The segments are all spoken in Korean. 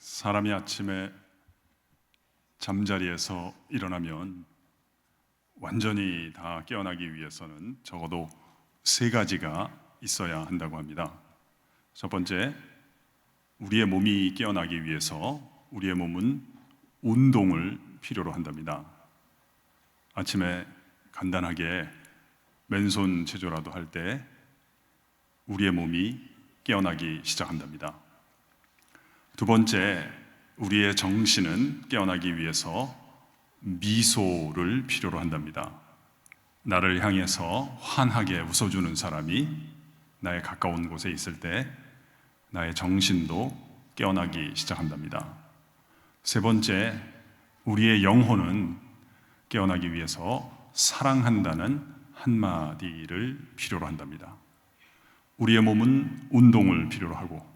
사람이 아침에 잠자리에서 일어나면 완전히 다 깨어나기 위해서는 적어도 세 가지가 있어야 한다고 합니다. 첫 번째, 우리의 몸이 깨어나기 위해서 우리의 몸은 운동을 필요로 한답니다. 아침에 간단하게 맨손 체조라도 할 때 우리의 몸이 깨어나기 시작한답니다. 두 번째, 우리의 정신은 깨어나기 위해서 미소를 필요로 한답니다. 나를 향해서 환하게 웃어주는 사람이 나의 가까운 곳에 있을 때 나의 정신도 깨어나기 시작한답니다. 세 번째, 우리의 영혼은 깨어나기 위해서 사랑한다는 한마디를 필요로 한답니다. 우리의 몸은 운동을 필요로 하고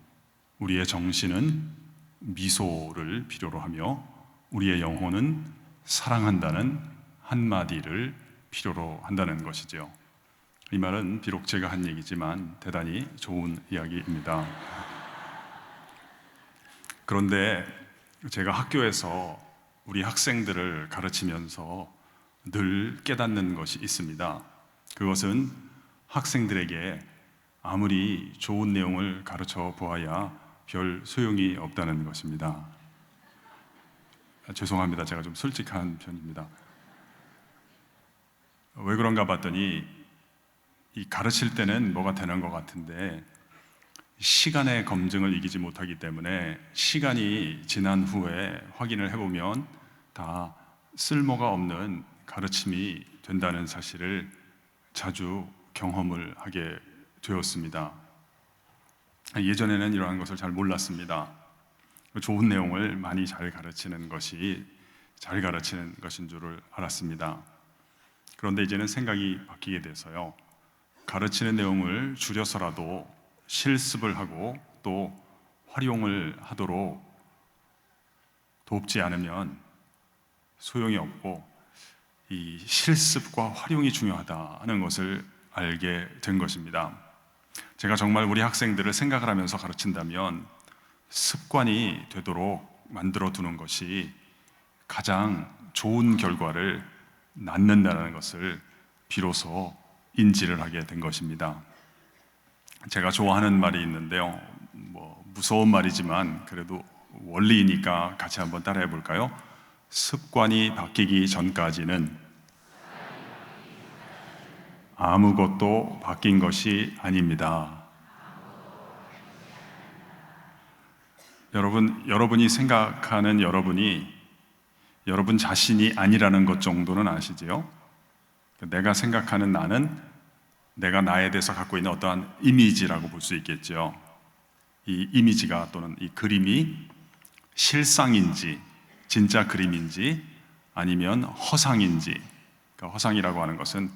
우리의 정신은 미소를 필요로 하며 우리의 영혼은 사랑한다는 한마디를 필요로 한다는 것이죠. 이 말은 비록 제가 한 얘기지만 대단히 좋은 이야기입니다. 그런데 제가 학교에서 우리 학생들을 가르치면서 늘 깨닫는 것이 있습니다. 그것은 학생들에게 아무리 좋은 내용을 가르쳐 보아야 별 소용이 없다는 것입니다. 죄송합니다. 제가 좀 솔직한 편입니다. 왜 그런가 봤더니 이 가르칠 때는 뭐가 되는 것 같은데 시간의 검증을 이기지 못하기 때문에 시간이 지난 후에 확인을 해보면 다 쓸모가 없는 가르침이 된다는 사실을 자주 경험을 하게 되었습니다. 예전에는 이러한 것을 잘 몰랐습니다. 좋은 내용을 많이 잘 가르치는 것이 잘 가르치는 것인 줄을 알았습니다. 그런데 이제는 생각이 바뀌게 돼서요, 가르치는 내용을 줄여서라도 실습을 하고 또 활용을 하도록 돕지 않으면 소용이 없고 이 실습과 활용이 중요하다는 것을 알게 된 것입니다. 제가 정말 우리 학생들을 생각을 하면서 가르친다면 습관이 되도록 만들어 두는 것이 가장 좋은 결과를 낳는다는 것을 비로소 인지를 하게 된 것입니다. 제가 좋아하는 말이 있는데요, 무서운 말이지만 그래도 원리이니까 같이 한번 따라해 볼까요? 습관이 바뀌기 전까지는 아무것도 바뀐 것이 아닙니다. 여러분이 생각하는 여러분이 여러분 자신이 아니라는 것 정도는 아시지요? 내가 생각하는 나는 내가 나에 대해서 갖고 있는 어떠한 이미지라고 볼 수 있겠죠. 이 이미지가 또는 이 그림이 실상인지 진짜 그림인지 아니면 허상인지, 그러니까 허상이라고 하는 것은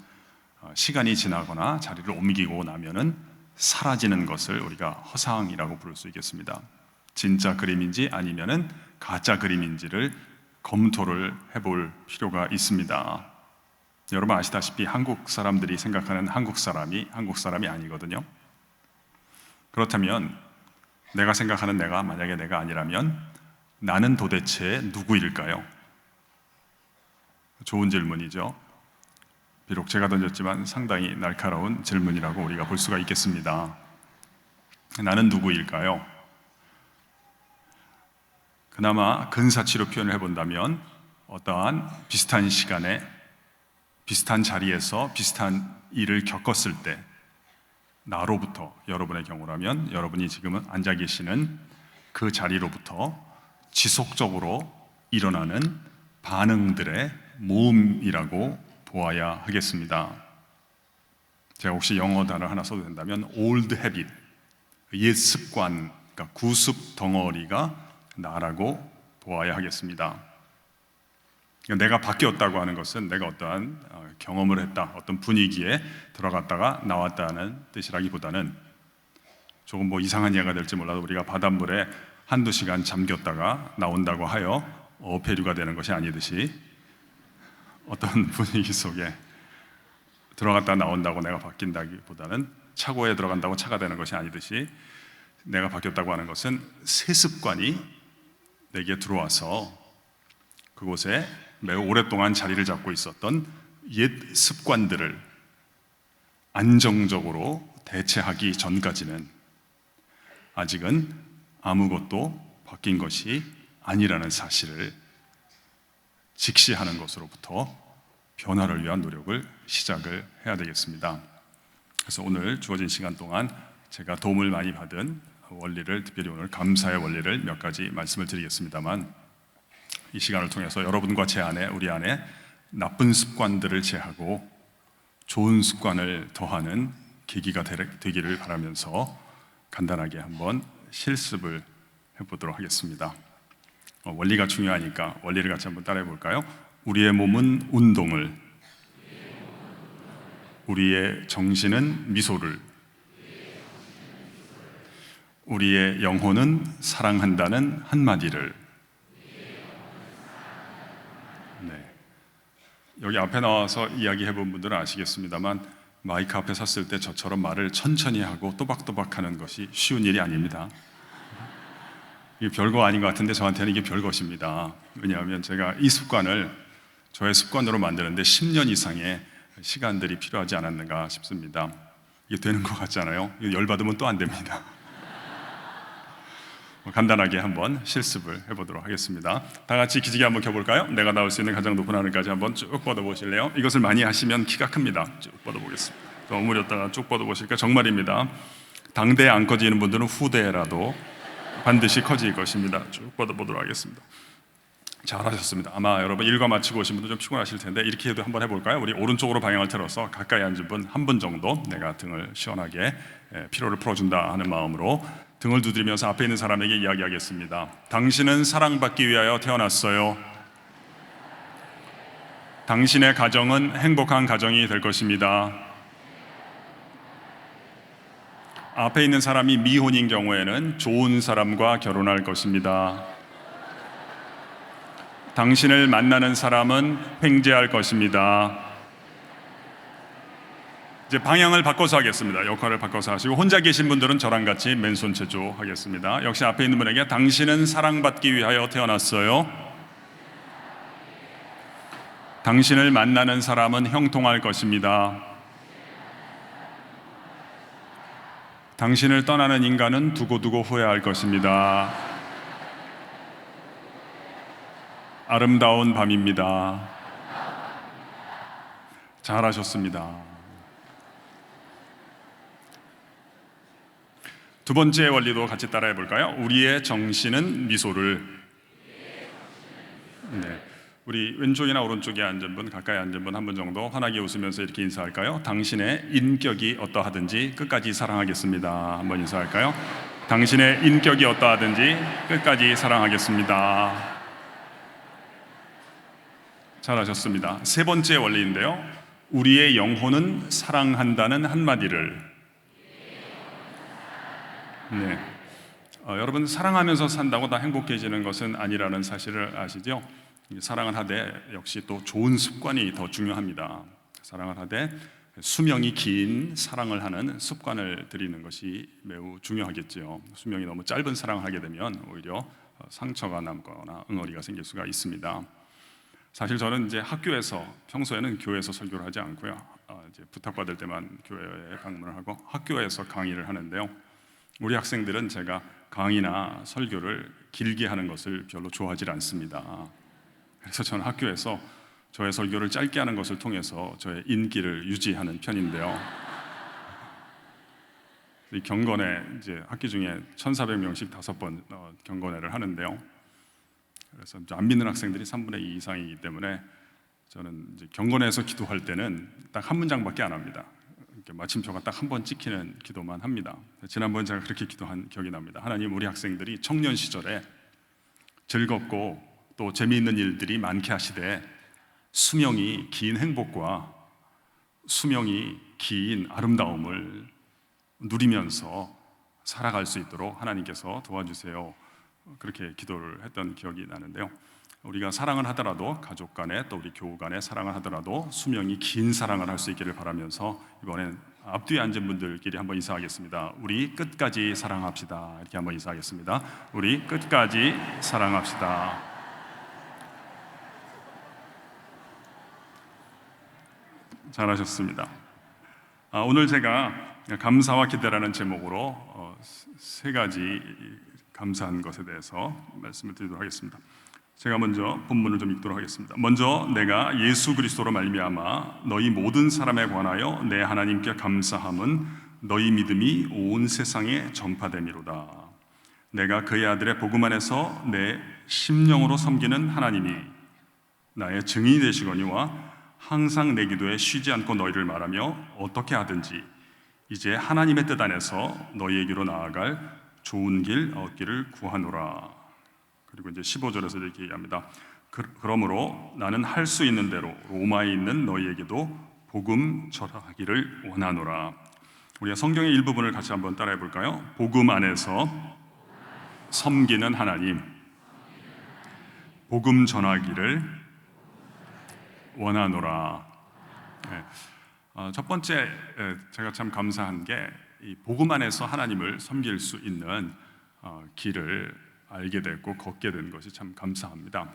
시간이 지나거나 자리를 옮기고 나면은 사라지는 것을 우리가 허상이라고 부를 수 있겠습니다. 진짜 그림인지 아니면은 가짜 그림인지를 검토를 해볼 필요가 있습니다. 여러분 아시다시피 한국 사람들이 생각하는 한국 사람이 아니거든요. 그렇다면 내가 생각하는 내가 만약에 내가 아니라면 나는 도대체 누구일까요? 좋은 질문이죠. 비록 제가 던졌지만 상당히 날카로운 질문이라고 우리가 볼 수가 있겠습니다. 나는 누구일까요? 그나마 근사치로 표현을 해본다면 어떠한 비슷한 시간에 비슷한 자리에서 비슷한 일을 겪었을 때 나로부터, 여러분의 경우라면 여러분이 지금 앉아 계시는 그 자리로부터 지속적으로 일어나는 반응들의 모음이라고 보아야 하겠습니다. 제가 혹시 영어 단어 하나 써도 된다면 old habit, 옛 습관, 그러니까 구습 덩어리가 나라고 보아야 하겠습니다. 내가 바뀌었다고 하는 것은 내가 어떠한 경험을 했다, 어떤 분위기에 들어갔다가 나왔다는 뜻이라기보다는 조금 이상한 예가 될지 몰라도 우리가 바닷물에 한두 시간 잠겼다가 나온다고 하여 어패류가 되는 것이 아니듯이 어떤 분위기 속에 들어갔다 나온다고 내가 바뀐다기보다는 차고에 들어간다고 차가 되는 것이 아니듯이 내가 바뀌었다고 하는 것은 새 습관이 내게 들어와서 그곳에 매우 오랫동안 자리를 잡고 있었던 옛 습관들을 안정적으로 대체하기 전까지는 아직은 아무것도 바뀐 것이 아니라는 사실을 직시하는 것으로부터 변화를 위한 노력을 시작을 해야 되겠습니다. 그래서 오늘 주어진 시간 동안 제가 도움을 많이 받은 원리를, 특별히 오늘 감사의 원리를 몇 가지 말씀을 드리겠습니다만, 이 시간을 통해서 여러분과 제 안에, 우리 안에 나쁜 습관들을 제하고 좋은 습관을 더하는 계기가 되기를 바라면서 간단하게 한번 실습을 해보도록 하겠습니다. 원리가 중요하니까 원리를 같이 한번 따라해 볼까요? 우리의 몸은 운동을, 우리의 정신은 미소를, 우리의 영혼은 사랑한다는 한마디를. 네. 여기 앞에 나와서 이야기해 본 분들은 아시겠습니다만, 마이크 앞에 섰을 때 저처럼 말을 천천히 하고 또박또박 하는 것이 쉬운 일이 아닙니다. 이게 별거 아닌 것 같은데 저한테는 이게 별것입니다. 왜냐하면 제가 이 습관을 저의 습관으로 만드는데 10년 이상의 시간들이 필요하지 않았는가 싶습니다. 이게 되는 것 같잖아요. 열받으면 또 안 됩니다. 간단하게 한번 실습을 해보도록 하겠습니다. 다 같이 기지개 한번 켜볼까요? 내가 나올 수 있는 가장 높은 하늘까지 한번 쭉 뻗어보실래요? 이것을 많이 하시면 키가 큽니다. 쭉 뻗어보겠습니다. 더 오므렸다가 쭉 뻗어보실까? 정말입니다. 당대에 안 커지는 분들은 후대라도 반드시 커질 것입니다. 쭉 뻗어보도록 하겠습니다. 잘하셨습니다. 아마 여러분 일과 마치고 오신 분들 좀 피곤하실 텐데 이렇게 해도 한번 해볼까요? 우리 오른쪽으로 방향을 틀어서 가까이 앉은 분 한 분 정도 내가 등을 시원하게 피로를 풀어준다 하는 마음으로 등을 두드리면서 앞에 있는 사람에게 이야기하겠습니다. 당신은 사랑받기 위하여 태어났어요. 당신의 가정은 행복한 가정이 될 것입니다. 앞에 있는 사람이 미혼인 경우에는 좋은 사람과 결혼할 것입니다. 당신을 만나는 사람은 횡재할 것입니다. 이제 방향을 바꿔서 하겠습니다. 역할을 바꿔서 하시고, 혼자 계신 분들은 저랑 같이 맨손 체조 하겠습니다. 역시 앞에 있는 분에게 당신은 사랑받기 위하여 태어났어요. 당신을 만나는 사람은 형통할 것입니다. 당신을 떠나는 인간은 두고두고 후회할 것입니다. 아름다운 밤입니다. 잘하셨습니다. 두 번째 원리도 같이 따라해 볼까요? 우리의 정신은 미소를. 네. 우리 왼쪽이나 오른쪽에 앉은 분, 가까이 앉은 분 한 분 정도 환하게 웃으면서 이렇게 인사할까요? 당신의 인격이 어떠하든지 끝까지 사랑하겠습니다. 한번 인사할까요? 당신의 인격이 어떠하든지 끝까지 사랑하겠습니다. 잘하셨습니다. 세 번째 원리인데요. 우리의 영혼은 사랑한다는 한마디를. 네. 여러분, 사랑하면서 산다고 다 행복해지는 것은 아니라는 사실을 아시죠? 사랑을 하되 역시 또 좋은 습관이 더 중요합니다. 사랑을 하되 수명이 긴 사랑을 하는 습관을 들이는 것이 매우 중요하겠죠. 수명이 너무 짧은 사랑을 하게 되면 오히려 상처가 남거나 응어리가 생길 수가 있습니다. 사실 저는 이제 학교에서, 평소에는 교회에서 설교를 하지 않고요, 이제 부탁받을 때만 교회에 방문을 하고 학교에서 강의를 하는데요. 우리 학생들은 제가 강의나 설교를 길게 하는 것을 별로 좋아하지 않습니다. 그래서 저는 학교에서 저의 설교를 짧게 하는 것을 통해서 저의 인기를 유지하는 편인데요. 이 경건회, 이제 학기 중에 1,400명씩 5번 경건회를 하는데요. 그래서 안 믿는 학생들이 3분의 2 이상이기 때문에 저는 이제 경건회에서 기도할 때는 딱 한 문장밖에 안 합니다. 마침표가 딱 한 번 찍히는 기도만 합니다. 지난번 제가 그렇게 기도한 기억이 납니다. 하나님, 우리 학생들이 청년 시절에 즐겁고 또 재미있는 일들이 많게 하시되 수명이 긴 행복과 수명이 긴 아름다움을 누리면서 살아갈 수 있도록 하나님께서 도와주세요. 그렇게 기도를 했던 기억이 나는데요. 우리가 사랑을 하더라도, 가족 간에 또 우리 교우 간에 사랑을 하더라도 수명이 긴 사랑을 할 수 있기를 바라면서 이번엔 앞뒤에 앉은 분들끼리 한번 인사하겠습니다. 우리 끝까지 사랑합시다. 이렇게 한번 인사하겠습니다. 우리 끝까지 사랑합시다. 잘하셨습니다. 오늘 제가 감사와 기대라는 제목으로 세 가지 감사한 것에 대해서 말씀을 드리도록 하겠습니다. 제가 먼저 본문을 좀 읽도록 하겠습니다. 먼저 내가 예수 그리스도로 말미암아 너희 모든 사람에 관하여 내 하나님께 감사함은 너희 믿음이 온 세상에 전파됨이로다. 내가 그의 아들의 복음 안에서 내 심령으로 섬기는 하나님이 나의 증인이 되시거니와 항상 내 기도에 쉬지 않고 너희를 말하며 어떻게 하든지 이제 하나님의 뜻 안에서 너희에게로 나아갈 좋은 길 얻기를 구하노라. 그리고 이제 15절에서 이렇게 얘기합니다. 그러므로 나는 할 수 있는 대로 로마에 있는 너희에게도 복음 전하기를 원하노라. 우리가 성경의 일부분을 같이 한번 따라해 볼까요? 복음 안에서 섬기는 하나님, 복음 전하기를 원하노라. 네. 첫 번째 제가 참 감사한 게 이 복음 안에서 하나님을 섬길 수 있는 길을 알게 됐고 걷게 된 것이 참 감사합니다.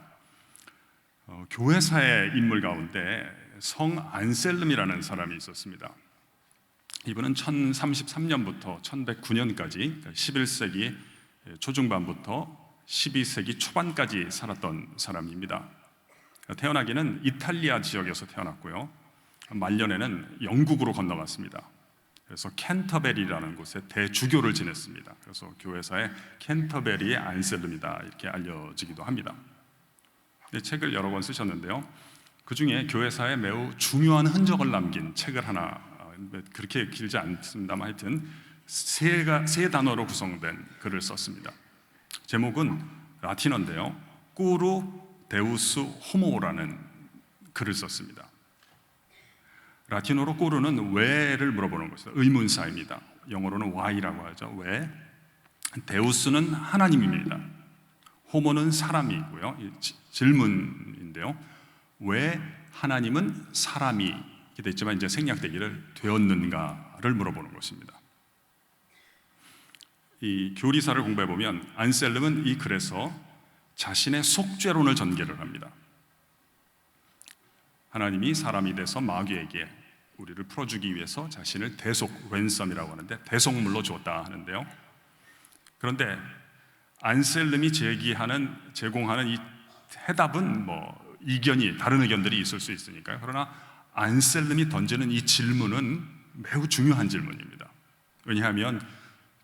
교회사의 인물 가운데 성 안셀름이라는 사람이 있었습니다. 이분은 1033년부터 1109년까지 11세기 초중반부터 12세기 초반까지 살았던 사람입니다. 태어나기는 이탈리아 지역에서 태어났고요. 말년에는 영국으로 건너갔습니다. 그래서 캔터베리라는 곳에 대주교를 지냈습니다. 그래서 교회사의 캔터베리의 안셀름이다 이렇게 알려지기도 합니다. 책을 여러 권 쓰셨는데요. 그 중에 교회사에 매우 중요한 흔적을 남긴 책을 하나, 그렇게 길지 않습니다만 하여튼 세 단어로 구성된 글을 썼습니다. 제목은 라틴어인데요. 꾸루 데우스 호모라는 글을 썼습니다. 라틴어로 꾸르는 왜를 물어보는 것이죠. 의문사입니다. 영어로는 why라고 하죠. 왜? 데우스는 하나님입니다. 호모는 사람이고요. 질문인데요. 왜 하나님은 사람이 이렇게 됐지만 이제 생략되기를 되었는가를 물어보는 것입니다. 이 교리사를 공부해 보면 안셀름은 이 글에서 자신의 속죄론을 전개를 합니다. 하나님이 사람이 돼서 마귀에게 우리를 풀어주기 위해서 자신을 대속, 랜섬이라고 하는데 대속물로 주었다 하는데요. 그런데 안셀름이 제공하는 이 해답은 이견이, 다른 의견들이 있을 수 있으니까요. 그러나 안셀름이 던지는 이 질문은 매우 중요한 질문입니다. 왜냐하면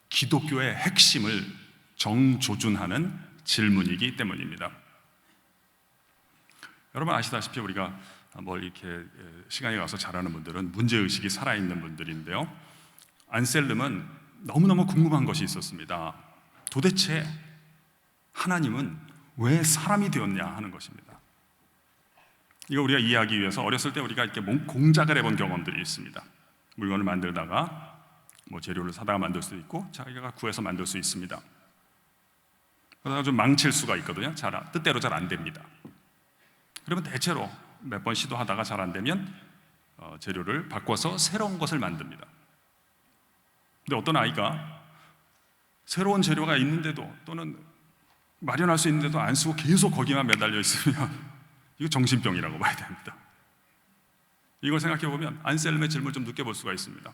기독교의 핵심을 정조준하는 질문이기 때문입니다. 여러분 아시다시피 우리가 이렇게 시간이 가서 잘하는 분들은 문제의식이 살아있는 분들인데요. 안셀름은 너무너무 궁금한 것이 있었습니다. 도대체 하나님은 왜 사람이 되었냐 하는 것입니다. 이거 우리가 이해하기 위해서 어렸을 때 우리가 이렇게 공작을 해본 경험들이 있습니다. 물건을 만들다가 재료를 사다가 만들 수도 있고 자기가 구해서 만들 수 있습니다. 그러다가 좀 망칠 수가 있거든요. 뜻대로 잘 안 됩니다. 그러면 대체로 몇 번 시도하다가 잘 안 되면 재료를 바꿔서 새로운 것을 만듭니다. 근데 어떤 아이가 새로운 재료가 있는데도 또는 마련할 수 있는데도 안 쓰고 계속 거기만 매달려 있으면 이거 정신병이라고 봐야 됩니다. 이걸 생각해 보면 안셀름의 질문을 좀 느껴볼 수가 있습니다.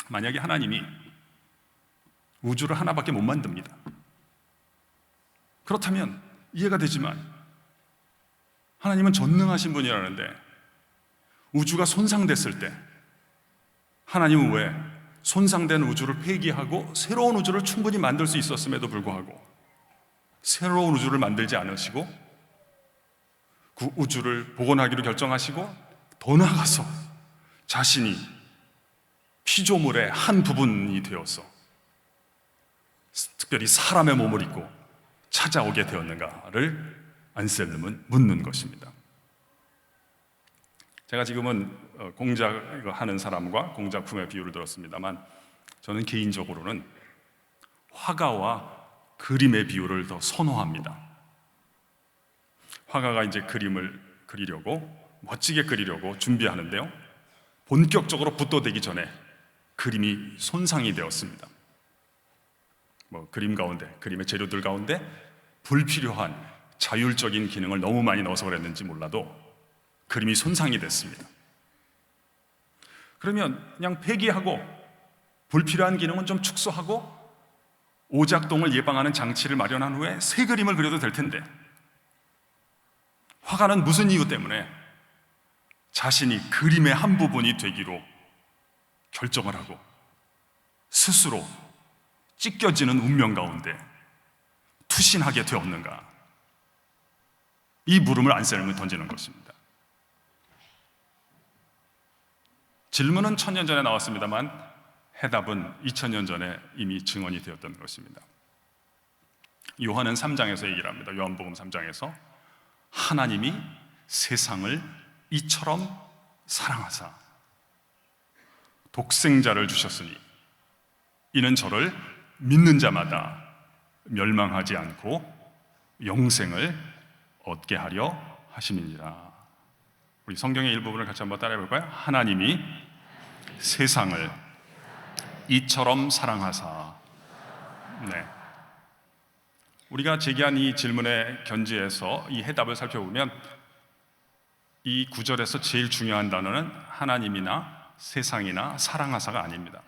만약에 하나님이 우주를 하나밖에 못 만듭니다. 그렇다면 이해가 되지만 하나님은 전능하신 분이라는데 우주가 손상됐을 때 하나님은 왜 손상된 우주를 폐기하고 새로운 우주를 충분히 만들 수 있었음에도 불구하고 새로운 우주를 만들지 않으시고 그 우주를 복원하기로 결정하시고 더 나아가서 자신이 피조물의 한 부분이 되어서 특별히 사람의 몸을 입고 찾아오게 되었는가를 안셀름은 묻는 것입니다. 제가 지금은 공작하는 사람과 공작품의 비유를 들었습니다만 저는 개인적으로는 화가와 그림의 비유를 더 선호합니다. 화가가 이제 그림을 그리려고 멋지게 그리려고 준비하는데요. 본격적으로 붓도되기 전에 그림이 손상이 되었습니다. 그림 가운데, 그림의 재료들 가운데 불필요한 자율적인 기능을 너무 많이 넣어서 그랬는지 몰라도 그림이 손상이 됐습니다. 그러면 그냥 폐기하고 불필요한 기능은 좀 축소하고 오작동을 예방하는 장치를 마련한 후에 새 그림을 그려도 될 텐데, 화가는 무슨 이유 때문에 자신이 그림의 한 부분이 되기로 결정을 하고 스스로 찢겨지는 운명 가운데 투신하게 되었는가? 이 물음을 안셀름이 던지는 것입니다. 질문은 1000년 전에 나왔습니다만 해답은 2000년 전에 이미 증언이 되었던 것입니다. 요한은 3장에서 얘기를 합니다. 요한복음 3장에서 하나님이 세상을 이처럼 사랑하사 독생자를 주셨으니 이는 저를 믿는 자마다 멸망하지 않고 영생을 얻게 하려 하심이니라. 우리 성경의 일부분을 같이 한번 따라해 볼까요? 하나님이 세상을 이처럼 사랑하사. 네. 우리가 제기한 이 질문의 견지에서 이 해답을 살펴보면 이 구절에서 제일 중요한 단어는 하나님이나 세상이나 사랑하사가 아닙니다.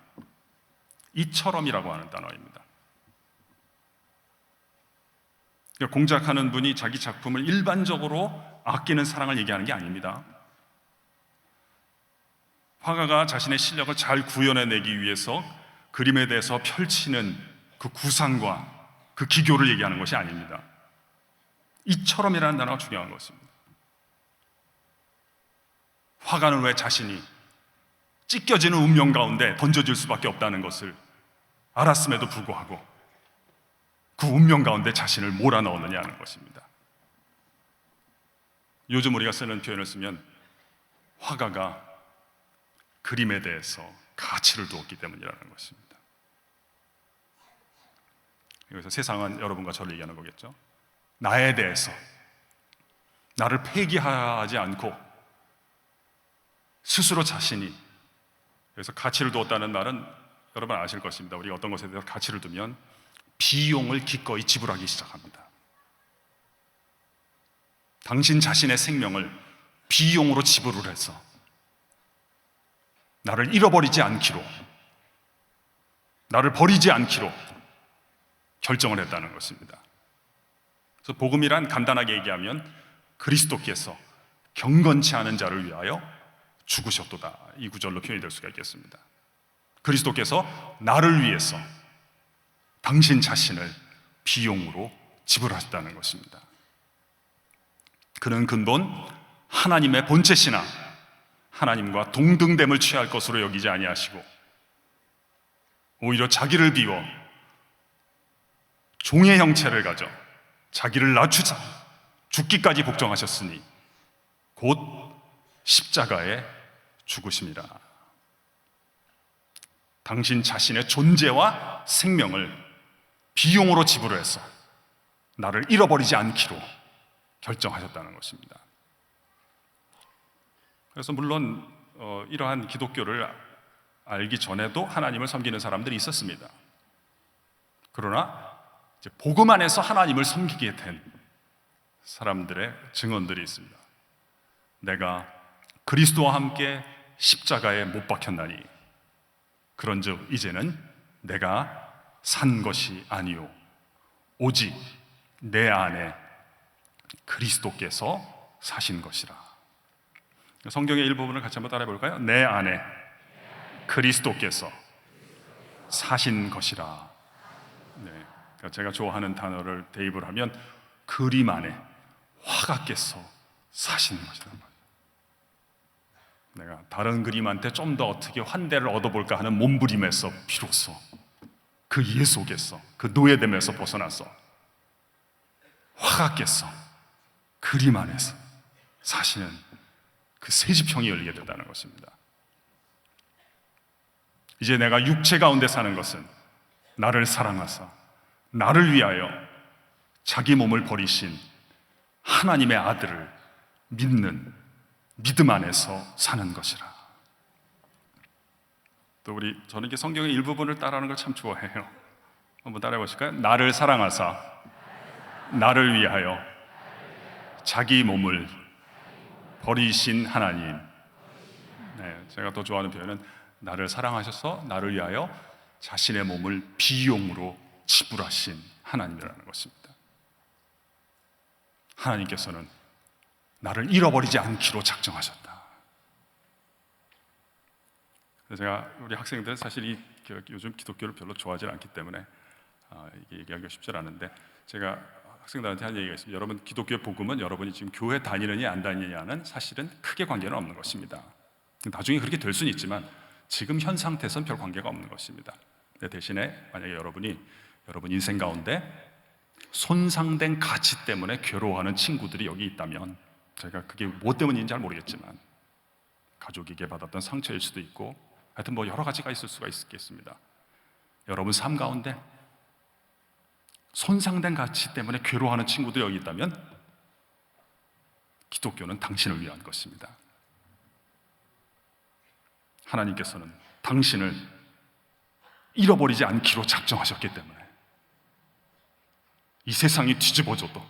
이처럼이라고 하는 단어입니다. 그러니까 공작하는 분이 자기 작품을 일반적으로 아끼는 사랑을 얘기하는 게 아닙니다. 화가가 자신의 실력을 잘 구현해내기 위해서 그림에 대해서 펼치는 그 구상과 그 기교를 얘기하는 것이 아닙니다. 이처럼이라는 단어가 중요한 것입니다. 화가는 왜 자신이 찢겨지는 운명 가운데 던져질 수밖에 없다는 것을 알았음에도 불구하고 그 운명 가운데 자신을 몰아넣느냐 하는 것입니다. 요즘 우리가 쓰는 표현을 쓰면 화가가 그림에 대해서 가치를 두었기 때문이라는 것입니다. 여기서 세상은 여러분과 저를 얘기하는 거겠죠. 나에 대해서 나를 폐기하지 않고 스스로 자신이, 그래서 가치를 두었다는 말은 여러분 아실 것입니다. 우리가 어떤 것에 대해서 가치를 두면 비용을 기꺼이 지불하기 시작합니다. 당신 자신의 생명을 비용으로 지불을 해서 나를 잃어버리지 않기로, 나를 버리지 않기로 결정을 했다는 것입니다. 그래서 복음이란 간단하게 얘기하면 그리스도께서 경건치 않은 자를 위하여 죽으셨도다, 이 구절로 표현이 될 수가 있겠습니다. 그리스도께서 나를 위해서 당신 자신을 비용으로 지불하셨다는 것입니다. 그는 근본 하나님의 본체시나 하나님과 동등됨을 취할 것으로 여기지 아니하시고 오히려 자기를 비워 종의 형체를 가져 자기를 낮추자 죽기까지 복종하셨으니 곧 십자가에 죽으심이라. 당신 자신의 존재와 생명을 비용으로 지불해서 나를 잃어버리지 않기로 결정하셨다는 것입니다. 그래서 물론 이러한 기독교를 알기 전에도 하나님을 섬기는 사람들이 있었습니다. 그러나 이제 복음 안에서 하나님을 섬기게 된 사람들의 증언들이 있습니다. 내가 그리스도와 함께 십자가에 못 박혔나니 그런즉 이제는 내가 산 것이 아니요 오직 내 안에 그리스도께서 사신 것이라. 성경의 일부분을 같이 한번 따라해 볼까요? 내 안에 그리스도께서 사신 것이라. 네, 그러니까 제가 좋아하는 단어를 대입을 하면 그림 안에 화가께서 사신 것이란 말이에요. 내가 다른 그림한테 좀 더 어떻게 환대를 얻어볼까 하는 몸부림에서 비로소 그 이해 속에서 그 노예됨에서 벗어나서 화가께서 그림 안에서 사시는 그 새 지평이 열리게 된다는 것입니다. 이제 내가 육체 가운데 사는 것은 나를 사랑하사 나를 위하여 자기 몸을 버리신 하나님의 아들을 믿는 믿음 안에서 사는 것이라. 또 저는 이렇게 성경의 일부분을 따라하는 걸 참 좋아해요. 한번 따라해 보실까요? 나를 사랑하사 나를 위하여 자기 몸을 버리신 하나님. 네, 제가 더 좋아하는 표현은 나를 사랑하셔서 나를 위하여 자신의 몸을 비용으로 지불하신 하나님이라는 것입니다. 하나님께서는 나를 잃어버리지 않기로 작정하셨다. 제가 우리 학생들은 사실 요즘 기독교를 별로 좋아하지 않기 때문에 이게 얘기하기가 쉽지 않은데, 제가 학생들한테 한 얘기가 있습니다. 여러분, 기독교의 복음은 여러분이 지금 교회 다니느냐 안 다니느냐는 사실은 크게 관계는 없는 것입니다. 나중에 그렇게 될 수는 있지만 지금 현 상태에서는 별 관계가 없는 것입니다. 대신에 만약에 여러분 인생 가운데 손상된 가치 때문에 괴로워하는 친구들이 여기 있다면, 제가 그게 뭐 때문인지 잘 모르겠지만 가족에게 받았던 상처일 수도 있고 하여튼 뭐 여러 가지가 있을 수가 있겠습니다. 여러분 삶 가운데 손상된 가치 때문에 괴로워하는 친구들이 여기 있다면 기독교는 당신을 위한 것입니다. 하나님께서는 당신을 잃어버리지 않기로 작정하셨기 때문에 이 세상이 뒤집어져도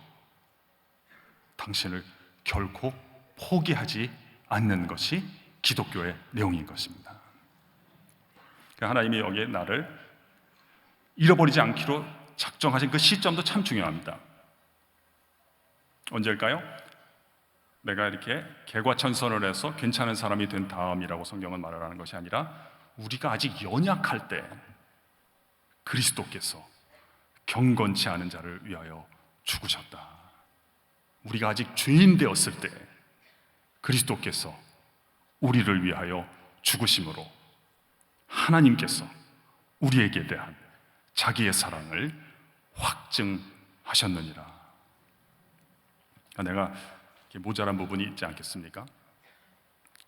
당신을 결코 포기하지 않는 것이 기독교의 내용인 것입니다. 하나님이 여기에 나를 잃어버리지 않기로 작정하신 그 시점도 참 중요합니다. 언제일까요? 내가 이렇게 개과천선을 해서 괜찮은 사람이 된 다음이라고 성경은 말하는 것이 아니라, 우리가 아직 연약할 때 그리스도께서 경건치 않은 자를 위하여 죽으셨다. 우리가 아직 죄인 되었을 때 그리스도께서 우리를 위하여 죽으심으로 하나님께서 우리에게 대한 자기의 사랑을 확증하셨느니라. 내가 모자란 부분이 있지 않겠습니까?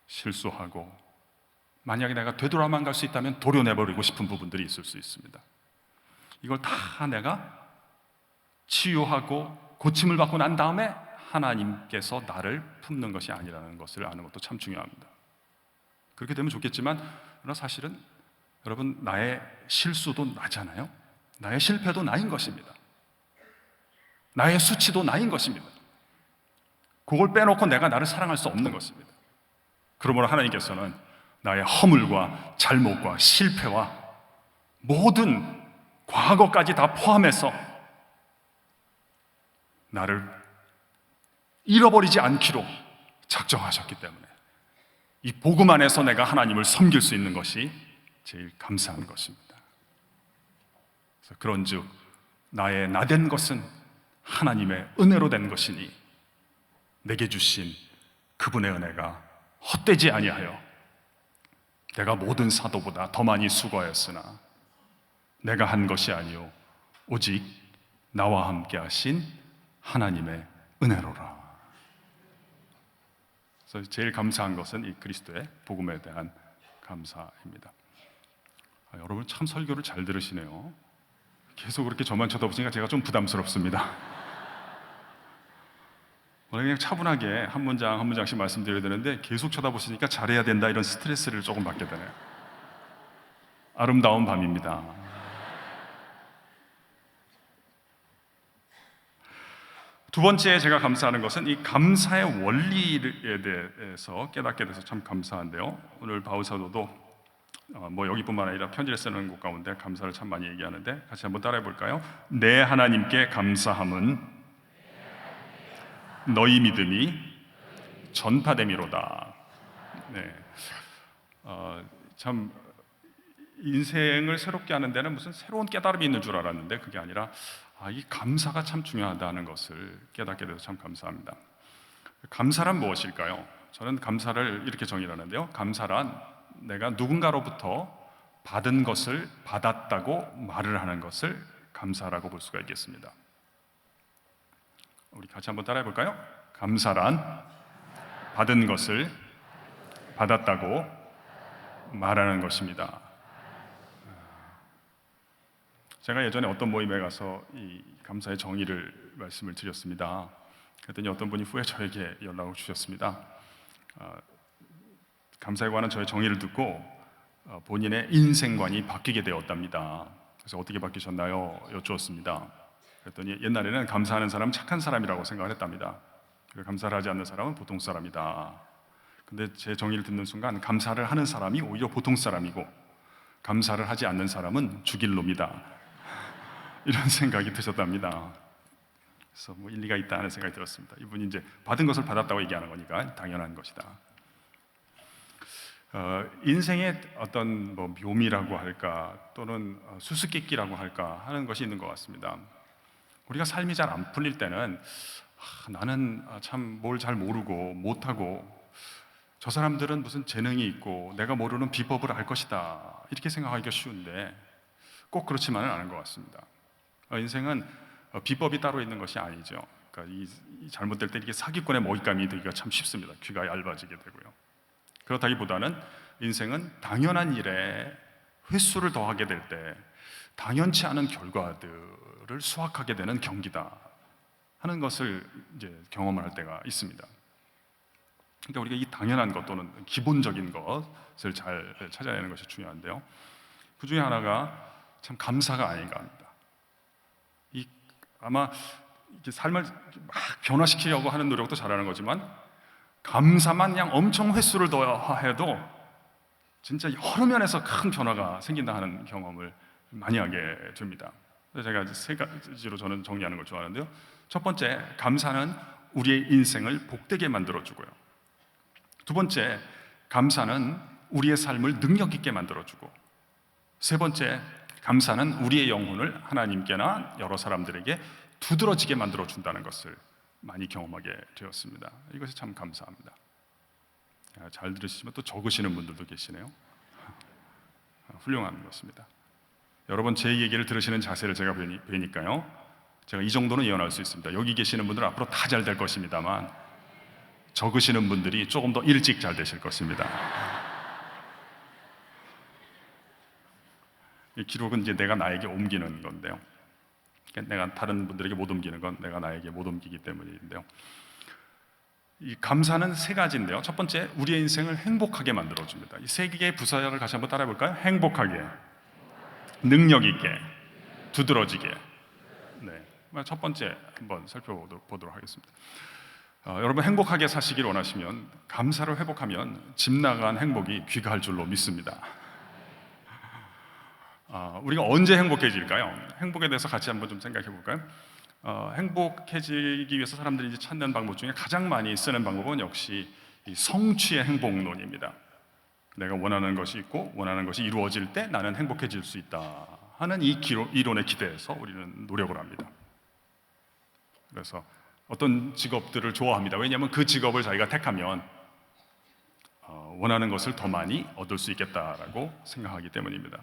실수하고 만약에 내가 되돌아만 갈 수 있다면 도려내버리고 싶은 부분들이 있을 수 있습니다. 이걸 다 내가 치유하고 고침을 받고 난 다음에 하나님께서 나를 품는 것이 아니라는 것을 아는 것도 참 중요합니다. 그렇게 되면 좋겠지만, 그러나 사실은 여러분, 나의 실수도 나잖아요. 나의 실패도 나인 것입니다. 나의 수치도 나인 것입니다. 그걸 빼놓고 내가 나를 사랑할 수 없는 것입니다. 그러므로 하나님께서는 나의 허물과 잘못과 실패와 모든 과거까지 다 포함해서 나를 잃어버리지 않기로 작정하셨기 때문에 이 복음 안에서 내가 하나님을 섬길 수 있는 것이 제일 감사한 것입니다. 그래서 그런즉 나의 나된 것은 하나님의 은혜로 된 것이니 내게 주신 그분의 은혜가 헛되지 아니하여 내가 모든 사도보다 더 많이 수고하였으나 내가 한 것이 아니요 오직 나와 함께 하신 하나님의 은혜로라. 그래서 제일 감사한 것은 이 그리스도의 복음에 대한 감사입니다. 여러분 참 설교를 잘 들으시네요. 계속 그렇게 저만 쳐다보시니까 제가 좀 부담스럽습니다. 원래 그냥 차분하게 한 문장 한 문장씩 말씀드려야 되는데 계속 쳐다보시니까 잘해야 된다 이런 스트레스를 조금 받게 되네요. 아름다운 밤입니다. 두 번째 제가 감사하는 것은 이 감사의 원리에 대해서 깨닫게 돼서 참 감사한데요. 오늘 바울 사도도 뭐 여기뿐만 아니라 편지를 쓰는 곳 가운데 감사를 참 많이 얘기하는데 같이 한번 따라해 볼까요? 내 하나님께 감사함은 너희 믿음이 전파됨이로다. 네, 참 인생을 새롭게 하는 데는 무슨 새로운 깨달음이 있는 줄 알았는데 그게 아니라 이 감사가 참 중요하다는 것을 깨닫게 돼서 참 감사합니다. 감사란 무엇일까요? 저는 감사를 이렇게 정의하는데요. 감사란 내가 누군가로부터 받은 것을 받았다고 말을 하는 것을 감사라고 볼 수가 있겠습니다. 우리 같이 한번 따라해 볼까요? 감사란 받은 것을 받았다고 말하는 것입니다. 제가 예전에 어떤 모임에 가서 이 감사의 정의를 말씀을 드렸습니다. 그랬더니 어떤 분이 후에 저에게 연락을 주셨습니다. 감사에 관한 저의 정의를 듣고 본인의 인생관이 바뀌게 되었답니다. 그래서 어떻게 바뀌셨나요? 여쭈었습니다. 그랬더니 옛날에는 감사하는 사람은 착한 사람이라고 생각을 했답니다. 그리고 감사를 하지 않는 사람은 보통 사람이다. 근데 제 정의를 듣는 순간 감사를 하는 사람이 오히려 보통 사람이고 감사를 하지 않는 사람은 죽일 놈이다. 이런 생각이 드셨답니다. 그래서 뭐 일리가 있다 하는 생각이 들었습니다. 이분이 이제 받은 것을 받았다고 얘기하는 거니까 당연한 것이다. 인생의 어떤 뭐 묘미라고 할까 또는 수수께끼라고 할까 하는 것이 있는 것 같습니다. 우리가 삶이 잘 안 풀릴 때는 나는 참 뭘 잘 모르고 못하고 저 사람들은 무슨 재능이 있고 내가 모르는 비법을 알 것이다 이렇게 생각하기가 쉬운데 꼭 그렇지만은 않은 것 같습니다. 인생은 비법이 따로 있는 것이 아니죠. 그러니까 이 잘못될 때 이렇게 사기꾼의 먹잇감이 되기가 참 쉽습니다. 귀가 얇아지게 되고요. 그렇다기보다는 인생은 당연한 일에 횟수를 더하게 될 때 당연치 않은 결과들을 수확하게 되는 경기다 하는 것을 이제 경험을 할 때가 있습니다. 그러니까 우리가 이 당연한 것 또는 기본적인 것을 잘 찾아내는 것이 중요한데요. 그 중에 하나가 참 감사가 아닌가 합니다. 아마 이렇게 삶을 막 변화시키려고 하는 노력도 잘하는 거지만 감사만 그냥 엄청 횟수를 더해도 진짜 여러 면에서 큰 변화가 생긴다 하는 경험을 많이 하게 됩니다. 그래서 제가 세 가지로 저는 정리하는 걸 좋아하는데요. 첫 번째, 감사는 우리의 인생을 복되게 만들어주고요. 두 번째, 감사는 우리의 삶을 능력 있게 만들어주고, 세 번째, 감사는 우리의 영혼을 하나님께나 여러 사람들에게 두드러지게 만들어준다는 것을 많이 경험하게 되었습니다. 이것이 참 감사합니다. 잘 들으시지만 또 적으시는 분들도 계시네요. 훌륭한 것입니다. 여러분 제 얘기를 들으시는 자세를 제가 뵈니까요, 제가 이 정도는 예언할 수 있습니다. 여기 계시는 분들은 앞으로 다 잘 될 것입니다만 적으시는 분들이 조금 더 일찍 잘 되실 것입니다. 이 기록은 이제 내가 나에게 옮기는 건데요. 내가 다른 분들에게 못 옮기는 건 내가 나에게 못 옮기기 때문인데요. 이 감사는 세 가지인데요. 첫 번째, 우리의 인생을 행복하게 만들어줍니다. 이 세 개의 부사를 같이 한번 따라해 볼까요? 행복하게, 능력 있게, 두드러지게. 네, 첫 번째 한번 살펴보도록 하겠습니다. 여러분 행복하게 사시길 원하시면 감사를 회복하면 집 나간 행복이 귀가할 줄로 믿습니다. 우리가 언제 행복해질까요? 행복에 대해서 같이 한번 좀 생각해 볼까요? 행복해지기 위해서 사람들이 이제 찾는 방법 중에 가장 많이 쓰는 방법은 역시 이 성취의 행복론입니다. 내가 원하는 것이 있고 원하는 것이 이루어질 때 나는 행복해질 수 있다 하는 이 이론에 기대해서 우리는 노력을 합니다. 그래서 어떤 직업들을 좋아합니다. 왜냐하면 그 직업을 자기가 택하면 원하는 것을 더 많이 얻을 수 있겠다라고 생각하기 때문입니다.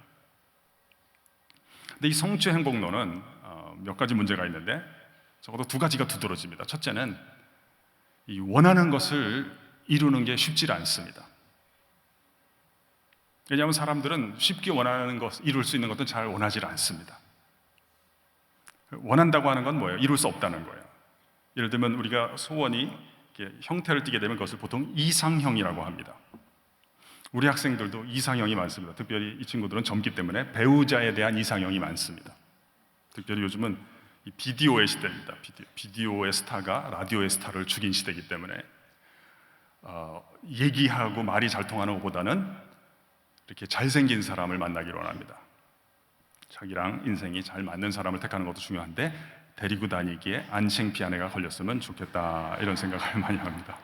근데 이 성취 행복론은 몇 가지 문제가 있는데 적어도 두 가지가 두드러집니다. 첫째는 이 원하는 것을 이루는 게 쉽지 않습니다. 왜냐하면 사람들은 쉽게 원하는 것, 이룰 수 있는 것도 잘 원하지 않습니다. 원한다고 하는 건 뭐예요? 이룰 수 없다는 거예요. 예를 들면 우리가 소원이 이렇게 형태를 띠게 되면 그것을 보통 이상형이라고 합니다. 우리 학생들도 이상형이 많습니다. 특별히 이 친구들은 젊기 때문에 배우자에 대한 이상형이 많습니다. 특별히 요즘은 이 비디오의 시대입니다. 비디오의 스타가 라디오의 스타를 죽인 시대이기 때문에 얘기하고 말이 잘 통하는 것보다는 이렇게 잘생긴 사람을 만나기를 원합니다. 자기랑 인생이 잘 맞는 사람을 택하는 것도 중요한데 데리고 다니기에 안 창피한 애가 걸렸으면 좋겠다 이런 생각을 많이 합니다.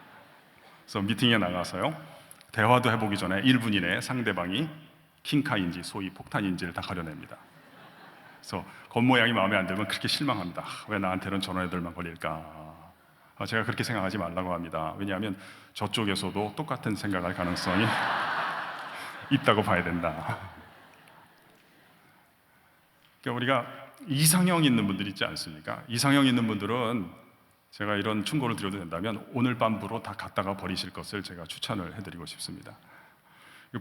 그래서 미팅에 나가서요, 대화도 해보기 전에 1분 이내에 상대방이 킹카인지 소위 폭탄인지를 다 가려냅니다. 그래서 겉모양이 마음에 안 들면 그렇게 실망합니다. 왜 나한테는 저런 애들만 걸릴까? 제가 그렇게 생각하지 말라고 합니다. 왜냐하면 저쪽에서도 똑같은 생각할 가능성이 있다고 봐야 된다. 그러니까 우리가 이상형 있는 분들 있지 않습니까? 이상형 있는 분들은 제가 이런 충고를 드려도 된다면 오늘 밤부로 다 갖다가 버리실 것을 제가 추천을 해드리고 싶습니다.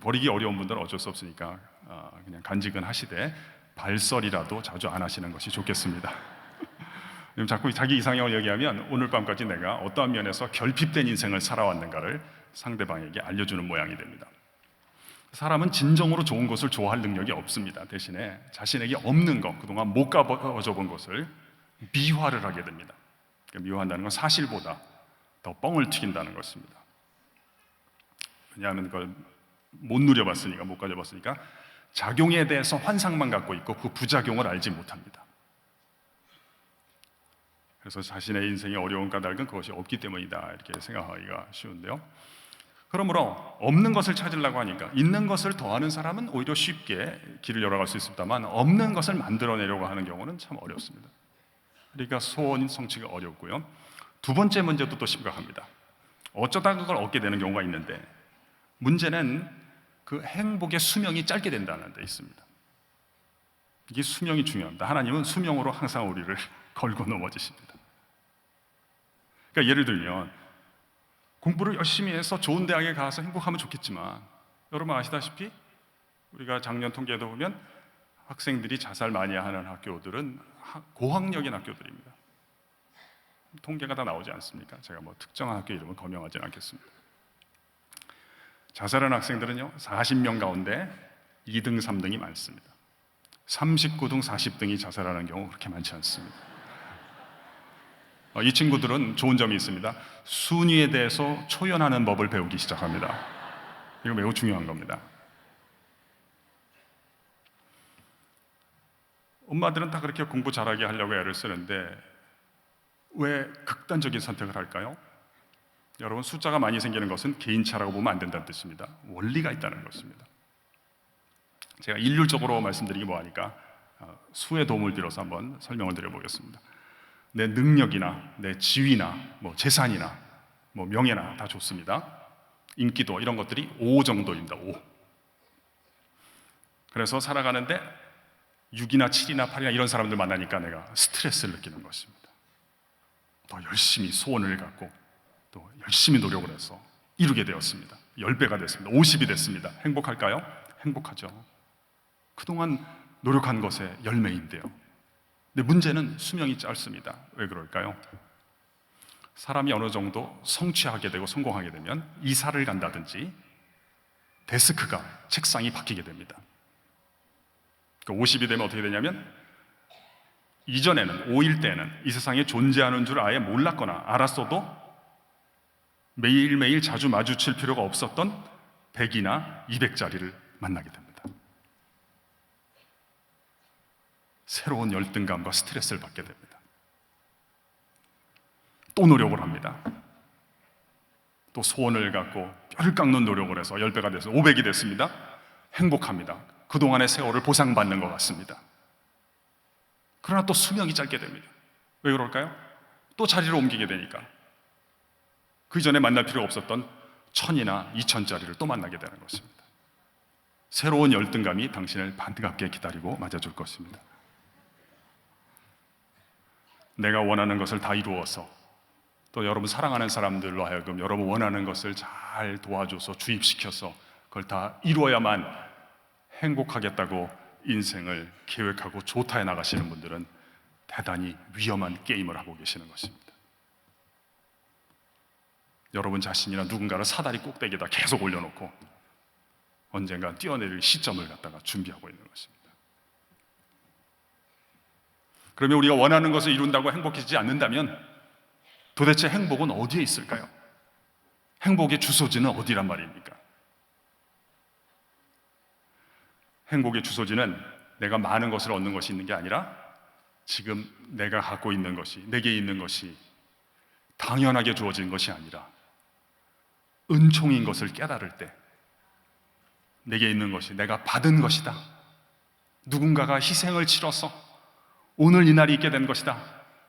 버리기 어려운 분들은 어쩔 수 없으니까 그냥 간직은 하시되 발설이라도 자주 안 하시는 것이 좋겠습니다. 자꾸 자기 이상형을 얘기하면 오늘 밤까지 내가 어떠한 면에서 결핍된 인생을 살아왔는가를 상대방에게 알려주는 모양이 됩니다. 사람은 진정으로 좋은 것을 좋아할 능력이 없습니다. 대신에 자신에게 없는 것, 그동안 못 가져 본 것을 미화를 하게 됩니다. 미화한다는 건 사실보다 더 뻥을 튀긴다는 것입니다. 왜냐하면 그걸 못 누려봤으니까, 못 가져봤으니까 작용에 대해서 환상만 갖고 있고 그 부작용을 알지 못합니다. 그래서 자신의 인생의 어려운 까닭은 그것이 없기 때문이다, 이렇게 생각하기가 쉬운데요. 그러므로 없는 것을 찾으려고 하니까 있는 것을 더하는 사람은 오히려 쉽게 길을 열어갈 수 있습니다만, 없는 것을 만들어내려고 하는 경우는 참 어렵습니다. 그러니까 소원 성취가 어렵고요. 두 번째 문제도 또 심각합니다. 어쩌다 그걸 얻게 되는 경우가 있는데, 문제는 그 행복의 수명이 짧게 된다는 데 있습니다. 이게 수명이 중요합니다. 하나님은 수명으로 항상 우리를 걸고 넘어지십니다. 그러니까 예를 들면 공부를 열심히 해서 좋은 대학에 가서 행복하면 좋겠지만, 여러분 아시다시피 우리가 작년 통계에도 보면 학생들이 자살 많이 하는 학교들은 고학력인 학교들입니다. 통계가 다 나오지 않습니까? 제가 뭐 특정한 학교 이름은 거명하지는 않겠습니다. 자살한 학생들은요, 40명 가운데 2등, 3등이 많습니다. 39등, 40등이 자살하는 경우 그렇게 많지 않습니다. 이 친구들은 좋은 점이 있습니다. 순위에 대해서 초연하는 법을 배우기 시작합니다. 이거 매우 중요한 겁니다. 엄마들은 다 그렇게 공부 잘하게 하려고 애를 쓰는데 왜 극단적인 선택을 할까요? 여러분, 숫자가 많이 생기는 것은 개인차라고 보면 안 된다는 뜻입니다. 원리가 있다는 것입니다. 제가 일률적으로 말씀드리기 뭐하니까 수의 도움을 빌어서 한번 설명을 드려보겠습니다. 내 능력이나 내 지위나 뭐 재산이나 뭐 명예나 다 좋습니다. 인기도 이런 것들이 5 정도입니다. 5. 그래서 살아가는데 6이나 7이나 8이나 이런 사람들 만나니까 내가 스트레스를 느끼는 것입니다. 더 열심히 소원을 갖고 또 열심히 노력을 해서 이루게 되었습니다. 10배가 됐습니다. 50이 됐습니다. 행복할까요? 행복하죠. 그동안 노력한 것의 열매인데요. 근데 문제는 수명이 짧습니다. 왜 그럴까요? 사람이 어느 정도 성취하게 되고 성공하게 되면 이사를 간다든지 데스크가, 책상이 바뀌게 됩니다. 50이 되면 어떻게 되냐면, 이전에는 5일 때는 이 세상에 존재하는 줄 아예 몰랐거나 알았어도 매일매일 자주 마주칠 필요가 없었던 100이나 200짜리를 만나게 됩니다. 새로운 열등감과 스트레스를 받게 됩니다. 또 노력을 합니다. 또 소원을 갖고 뼈를 깎는 노력을 해서 10배가 돼서 500이 됐습니다. 행복합니다. 그동안의 세월을 보상받는 것 같습니다. 그러나 또 수명이 짧게 됩니다. 왜 그럴까요? 또 자리를 옮기게 되니까 그 전에 만날 필요가 없었던 1000이나 2000짜리를 또 만나게 되는 것입니다. 새로운 열등감이 당신을 반갑게 기다리고 맞아줄 것입니다. 내가 원하는 것을 다 이루어서 또 여러분 사랑하는 사람들로 하여금 여러분 원하는 것을 잘 도와줘서 주입시켜서 그걸 다 이루어야만 행복하겠다고 인생을 계획하고 조타해 나가시는 분들은 대단히 위험한 게임을 하고 계시는 것입니다. 여러분 자신이나 누군가를 사다리 꼭대기에다 계속 올려놓고 언젠가 뛰어내릴 시점을 갖다가 준비하고 있는 것입니다. 그러면 우리가 원하는 것을 이룬다고 행복해지지 않는다면 도대체 행복은 어디에 있을까요? 행복의 주소지는 어디란 말입니까? 행복의 주소지는 내가 많은 것을 얻는 것이 있는 게 아니라 지금 내가 갖고 있는 것이, 내게 있는 것이 당연하게 주어진 것이 아니라 은총인 것을 깨달을 때 내게 있는 것이 내가 받은 것이다. 누군가가 희생을 치러서 오늘 이 날이 있게 된 것이다.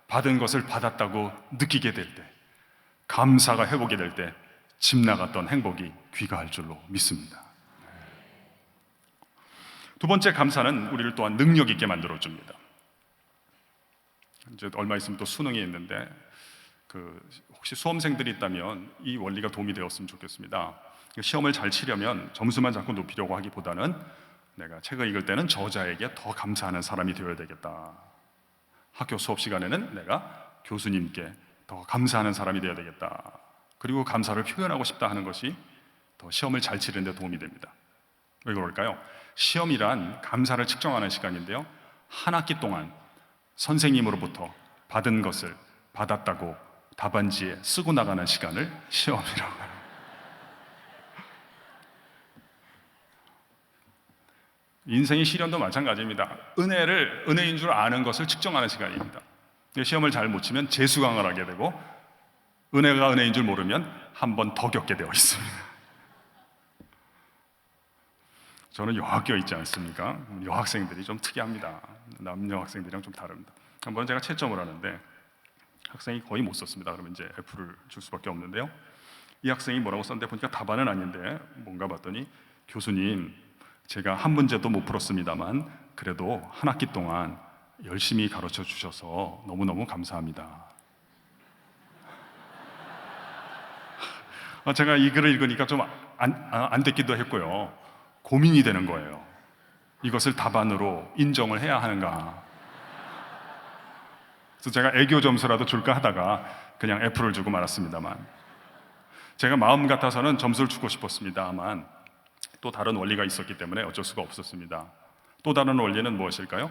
받은 것을 받았다고 느끼게 될 때, 감사가 회복이 될 때 집 나갔던 행복이 귀가할 줄로 믿습니다. 두 번째 감사는 우리를 또한 능력 있게 만들어줍니다. 이제 얼마 있으면 또 수능이 있는데 혹시 수험생들이 있다면 이 원리가 도움이 되었으면 좋겠습니다. 시험을 잘 치려면 점수만 자꾸 높이려고 하기보다는 내가 책을 읽을 때는 저자에게 더 감사하는 사람이 되어야 되겠다. 학교 수업 시간에는 내가 교수님께 더 감사하는 사람이 되어야 되겠다. 그리고 감사를 표현하고 싶다 하는 것이 더 시험을 잘 치는 데 도움이 됩니다. 왜 그럴까요? 시험이란 감사를 측정하는 시간인데요. 한 학기 동안 선생님으로부터 받은 것을 받았다고 답안지에 쓰고 나가는 시간을 시험이라고 합니다. 인생의 시련도 마찬가지입니다. 은혜인 줄 아는 것을 측정하는 시간입니다. 시험을 잘 못 치면 재수강을 하게 되고, 은혜가 은혜인 줄 모르면 한 번 더 겪게 되어 있습니다. 저는 여학교에 있지 않습니까? 여학생들이 좀 특이합니다. 남녀 학생들이랑 좀 다릅니다. 한 번은 제가 채점을 하는데 학생이 거의 못 썼습니다. 그러면 이제 F를 줄 수밖에 없는데요. 이 학생이 뭐라고 썼는데 보니까 답안은 아닌데 뭔가 봤더니, 교수님, 제가 한 문제도 못 풀었습니다만 그래도 한 학기 동안 열심히 가르쳐 주셔서 너무너무 감사합니다. 제가 이 글을 읽으니까 좀 안 됐기도 했고요. 고민이 되는 거예요. 이것을 답안으로 인정을 해야 하는가. 그래서 제가 애교 점수라도 줄까 하다가 그냥 F를 주고 말았습니다만, 제가 마음 같아서는 점수를 주고 싶었습니다만 또 다른 원리가 있었기 때문에 어쩔 수가 없었습니다. 또 다른 원리는 무엇일까요?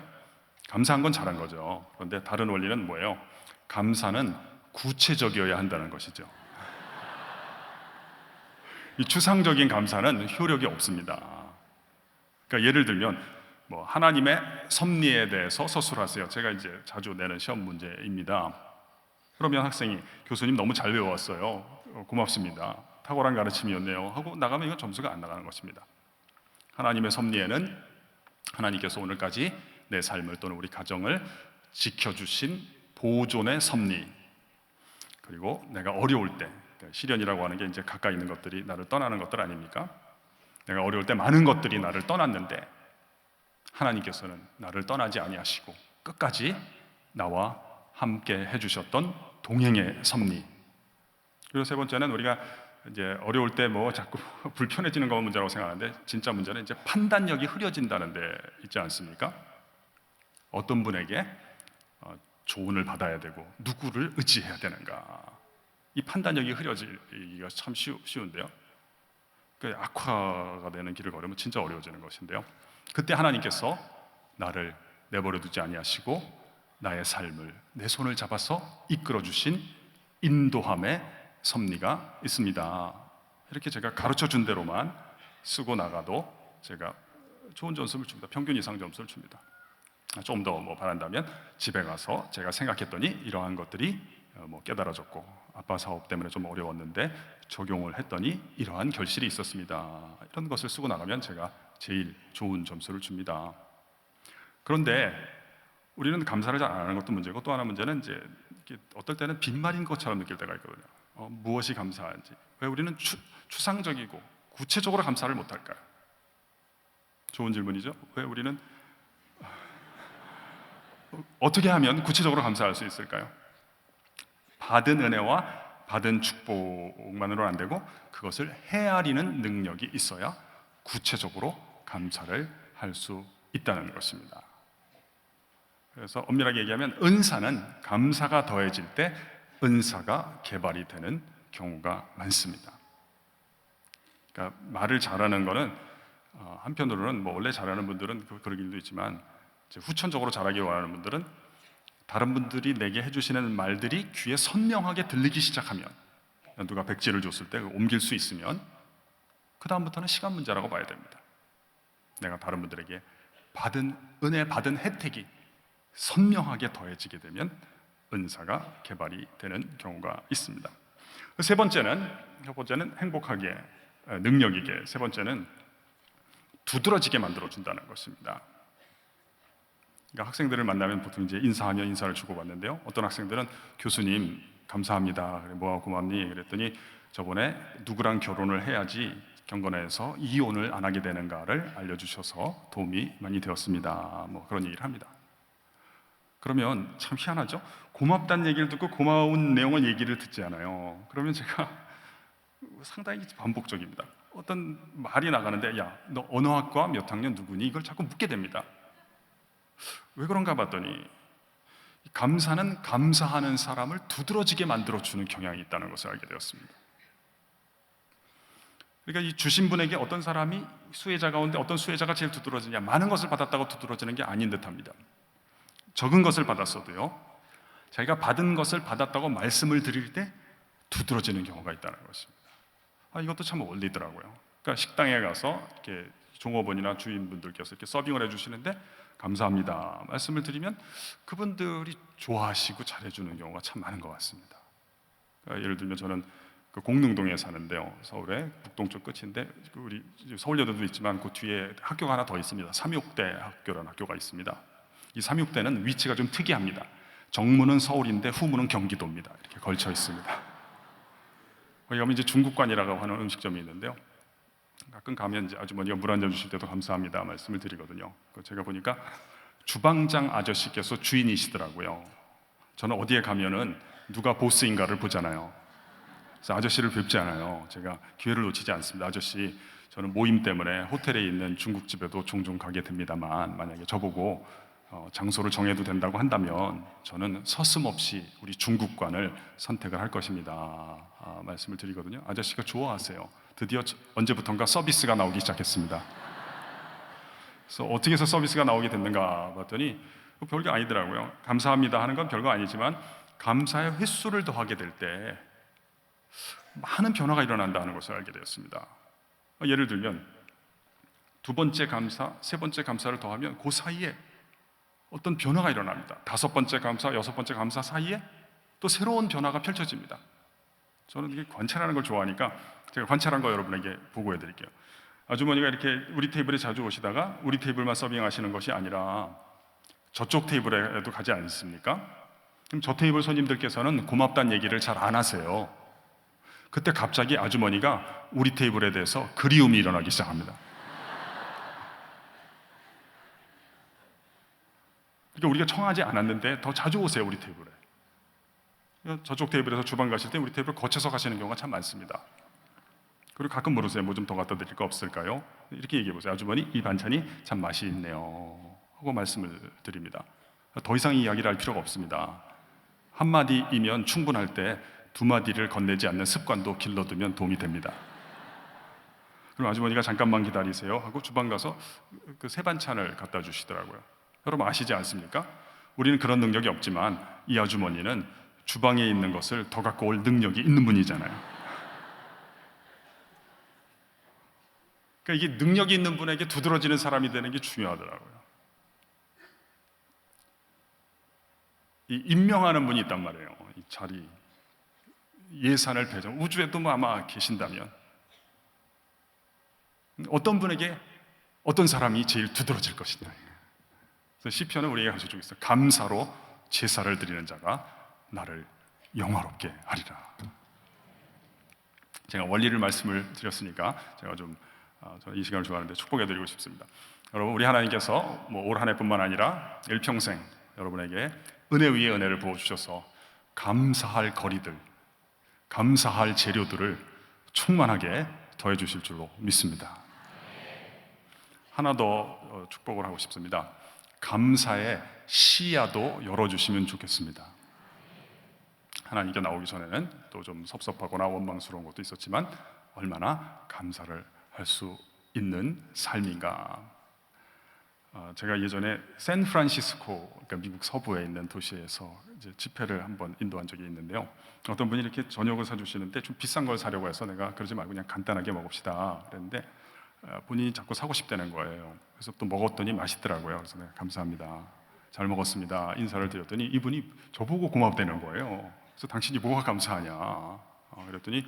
감사한 건 잘한 거죠. 그런데 다른 원리는 뭐예요? 감사는 구체적이어야 한다는 것이죠. 이 추상적인 감사는 효력이 없습니다. 그러니까 예를 들면 하나님의 섭리에 대해서 서술하세요. 제가 이제 자주 내는 시험 문제입니다. 그러면 학생이, 교수님 너무 잘 배웠어요. 고맙습니다. 탁월한 가르침이었네요. 하고 나가면 이건 점수가 안 나가는 것입니다. 하나님의 섭리에는 하나님께서 오늘까지 내 삶을 또는 우리 가정을 지켜주신 보존의 섭리, 그리고 내가 어려울 때, 시련이라고 하는 게 이제 가까이 있는 것들이 나를 떠나는 것들 아닙니까? 내가 어려울 때 많은 것들이 나를 떠났는데 하나님께서는 나를 떠나지 아니하시고 끝까지 나와 함께 해주셨던 동행의 섭리. 그리고 세 번째는, 우리가 이제 어려울 때 자꾸 불편해지는 것만 문제라고 생각하는데, 진짜 문제는 이제 판단력이 흐려진다는 데 있지 않습니까? 어떤 분에게 조언을 받아야 되고 누구를 의지해야 되는가, 이 판단력이 흐려지기가 참 쉬운데요. 그 악화가 되는 길을 걸으면 진짜 어려워지는 것인데요. 그때 하나님께서 나를 내버려 두지 아니하시고 나의 삶을 내 손을 잡아서 이끌어 주신 인도함의 섭리가 있습니다. 이렇게 제가 가르쳐 준 대로만 쓰고 나가도 제가 좋은 점수를 줍니다. 평균 이상 점수를 줍니다. 좀 더 바란다면 집에 가서 제가 생각했더니 이러한 것들이 깨달아졌고, 아빠 사업 때문에 좀 어려웠는데 적용을 했더니 이러한 결실이 있었습니다. 이런 것을 쓰고 나가면 제가 제일 좋은 점수를 줍니다. 그런데 우리는 감사를 잘 안 하는 것도 문제고, 또 하나 문제는 이제 어떨 때는 빈말인 것처럼 느낄 때가 있거든요. 무엇이 감사한지. 왜 우리는 추상적이고 구체적으로 감사를 못할까요? 좋은 질문이죠. 왜 우리는 어떻게 하면 구체적으로 감사할 수 있을까요? 받은 은혜와 받은 축복만으로는 안 되고, 그것을 헤아리는 능력이 있어야 구체적으로 감사를 할 수 있다는 것입니다. 그래서 엄밀하게 얘기하면 은사는 감사가 더해질 때 은사가 개발이 되는 경우가 많습니다. 그러니까 말을 잘하는 거는 한편으로는 원래 잘하는 분들은 그런 일도 있지만, 후천적으로 잘하기 원하는 분들은 다른 분들이 내게 해주시는 말들이 귀에 선명하게 들리기 시작하면, 누가 백지를 줬을 때 옮길 수 있으면 그 다음부터는 시간 문제라고 봐야 됩니다. 내가 다른 분들에게 받은 은혜, 받은 혜택이 선명하게 더해지게 되면 은사가 개발이 되는 경우가 있습니다. 첫 번째는 행복하게, 능력이게, 세 번째는 두드러지게 만들어준다는 것입니다. 그러니까 학생들을 만나면 보통 이제 인사하며 인사를 주고받는데요. 어떤 학생들은, 교수님 감사합니다. 뭐하고 고맙니? 그랬더니 저번에 누구랑 결혼을 해야지 경건회에서 이혼을 안 하게 되는가를 알려주셔서 도움이 많이 되었습니다. 그런 얘기를 합니다. 그러면 참 희한하죠? 고맙다는 얘기를 듣고 고마운 내용을 얘기를 듣지 않아요. 그러면 제가 상당히 반복적입니다. 어떤 말이 나가는데, 야, 너 언어학과 몇 학년 누구니? 이걸 자꾸 묻게 됩니다. 왜 그런가 봤더니, 감사는 감사하는 사람을 두드러지게 만들어주는 경향이 있다는 것을 알게 되었습니다. 그러니까 이 주신 분에게 어떤 사람이 수혜자 가운데 어떤 수혜자가 제일 두드러지냐, 많은 것을 받았다고 두드러지는 게 아닌 듯합니다. 적은 것을 받았어도요, 자기가 받은 것을 받았다고 말씀을 드릴 때 두드러지는 경우가 있다는 것입니다. 이것도 참 어울리더라고요. 그러니까 식당에 가서 이렇게 종업원이나 주인분들께서 이렇게 서빙을 해주시는데 감사합니다 말씀을 드리면 그분들이 좋아하시고 잘해주는 경우가 참 많은 것 같습니다. 그러니까 예를 들면 저는 그 공릉동에 사는데요, 서울의 북동쪽 끝인데 우리 서울여대도 있지만 그 뒤에 학교가 하나 더 있습니다. 삼육대 학교라는 학교가 있습니다. 이 삼육대는 위치가 좀 특이합니다. 정문은 서울인데 후문은 경기도입니다. 이렇게 걸쳐 있습니다. 거기 가면 이제 중국관이라고 하는 음식점이 있는데요, 가끔 가면 이제 아주머니가 물 한 잔 주실 때도 감사합니다 말씀을 드리거든요. 제가 보니까 주방장 아저씨께서 주인이시더라고요. 저는 어디에 가면은 누가 보스인가를 보잖아요. 그래서 아저씨를 뵙지 않아요. 제가 기회를 놓치지 않습니다. 아저씨, 저는 모임 때문에 호텔에 있는 중국집에도 종종 가게 됩니다만 만약에 저보고 장소를 정해도 된다고 한다면 저는 서슴없이 우리 중국관을 선택을 할 것입니다 말씀을 드리거든요. 아저씨가 좋아하세요. 드디어 언제부턴가 서비스가 나오기 시작했습니다. 그래서 어떻게 해서 서비스가 나오게 됐는가 봤더니 별게 아니더라고요. 감사합니다 하는 건 별거 아니지만 감사의 횟수를 더하게 될 때 많은 변화가 일어난다는 것을 알게 되었습니다. 예를 들면 두 번째 감사, 세 번째 감사를 더하면 그 사이에 어떤 변화가 일어납니다. 다섯 번째 감사, 여섯 번째 감사 사이에 또 새로운 변화가 펼쳐집니다. 저는 이게 관찰하는 걸 좋아하니까 제가 관찰한 거 여러분에게 보고해 드릴게요. 아주머니가 이렇게 우리 테이블에 자주 오시다가 우리 테이블만 서빙하시는 것이 아니라 저쪽 테이블에도 가지 않습니까? 그럼 저 테이블 손님들께서는 고맙다는 얘기를 잘 안 하세요. 그때 갑자기 아주머니가 우리 테이블에 대해서 그리움이 일어나기 시작합니다. 그러니까 우리가 청하지 않았는데 더 자주 오세요, 우리 테이블에. 저쪽 테이블에서 주방 가실 때 우리 테이블 거쳐서 가시는 경우가 참 많습니다. 그리고 가끔 물으세요. 뭐 좀 더 갖다 드릴 거 없을까요? 이렇게 얘기해 보세요. 아주머니, 이 반찬이 참 맛이 있네요 하고 말씀을 드립니다. 더 이상 이야기를 할 필요가 없습니다. 한마디이면 충분할 때 두 마디를 건네지 않는 습관도 길러두면 도움이 됩니다. 그럼 아주머니가 잠깐만 기다리세요 하고 주방 가서 그 새 반찬을 갖다 주시더라고요. 여러분 아시지 않습니까? 우리는 그런 능력이 없지만 이 아주머니는 주방에 있는 것을 더 갖고 올 능력이 있는 분이잖아요. 그러니까 이게 능력이 있는 분에게 두드러지는 사람이 되는 게 중요하더라고요. 이 임명하는 분이 있단 말이에요. 이 자리, 예산을 배정, 우주에도 뭐 아마 계신다면 어떤 분에게 어떤 사람이 제일 두드러질 것이냐. 그래서 시편은 우리에게 가르쳐주고 있어요. 감사로 제사를 드리는 자가 나를 영화롭게 하리라. 제가 원리를 말씀을 드렸으니까 제가 저는 이 시간을 좋아하는데 축복해드리고 싶습니다. 여러분, 우리 하나님께서 뭐 올 한 해뿐만 아니라 일평생 여러분에게 은혜 위에 은혜를 부어주셔서 감사할 거리들, 감사할 재료들을 충만하게 더해주실 줄로 믿습니다. 하나 더 축복을 하고 싶습니다. 감사의 시야도 열어주시면 좋겠습니다. 하나님께 나오기 전에는 또 좀 섭섭하거나 원망스러운 것도 있었지만 얼마나 감사를 할 수 있는 삶인가. 제가 예전에 샌프란시스코, 그러니까 미국 서부에 있는 도시에서 이제 집회를 한번 인도한 적이 있는데요. 어떤 분이 이렇게 저녁을 사주시는데 좀 비싼 걸 사려고 해서 내가 그러지 말고 그냥 간단하게 먹읍시다 그랬는데 본인이 자꾸 사고 싶다는 거예요. 그래서 또 먹었더니 맛있더라고요. 그래서 내가 감사합니다, 잘 먹었습니다 인사를 드렸더니 이분이 저보고 고맙다는 거예요. 그래서 당신이 뭐가 감사하냐 그랬더니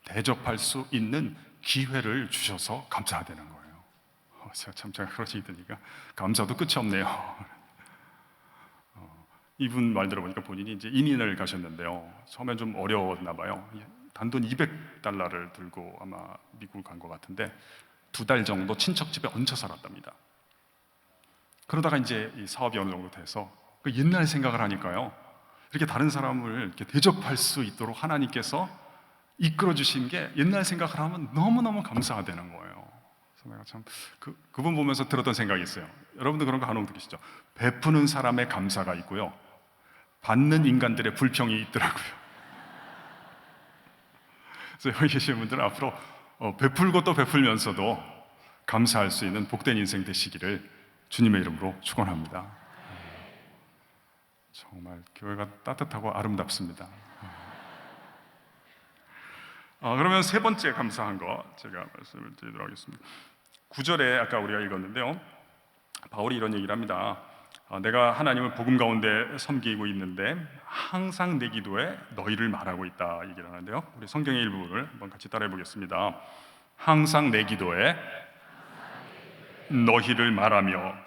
대접할 수 있는 기회를 주셔서 감사하다는 거예요. 제가 그런 얘기 들으니까 감사도 끝이 없네요. 이분 말 들어보니까 본인이 이제 이민을 가셨는데요. 처음엔 좀 어려웠나 봐요. 단돈 $200를 들고 아마 미국을 간 것 같은데 2달 정도 친척 집에 얹혀 살았답니다. 그러다가 이제 이 사업이 어느 정도 돼서 그 옛날 생각을 하니까요, 이렇게 다른 사람을 이렇게 대접할 수 있도록 하나님께서 이끌어 주신 게 옛날 생각을 하면 너무너무 감사하다는 거예요. 그래서 내가 참 그분 보면서 들었던 생각이 있어요. 여러분도 그런 거 간혹 느끼시죠? 베푸는 사람의 감사가 있고요, 받는 인간들의 불평이 있더라고요. 그래서 여기 계신 분들은 앞으로 베풀고 또 베풀면서도 감사할 수 있는 복된 인생 되시기를 주님의 이름으로 축원합니다. 정말 교회가 따뜻하고 아름답습니다. 그러면 세 번째 감사한 거 제가 말씀을 드리도록 하겠습니다. 9절에 아까 우리가 읽었는데요, 바울이 이런 얘기를 합니다. 내가 하나님을 복음 가운데 섬기고 있는데 항상 내 기도에 너희를 말하고 있다 얘기를 하는데요, 우리 성경의 일부분을 한번 같이 따라해 보겠습니다. 항상 내 기도에 너희를 말하며.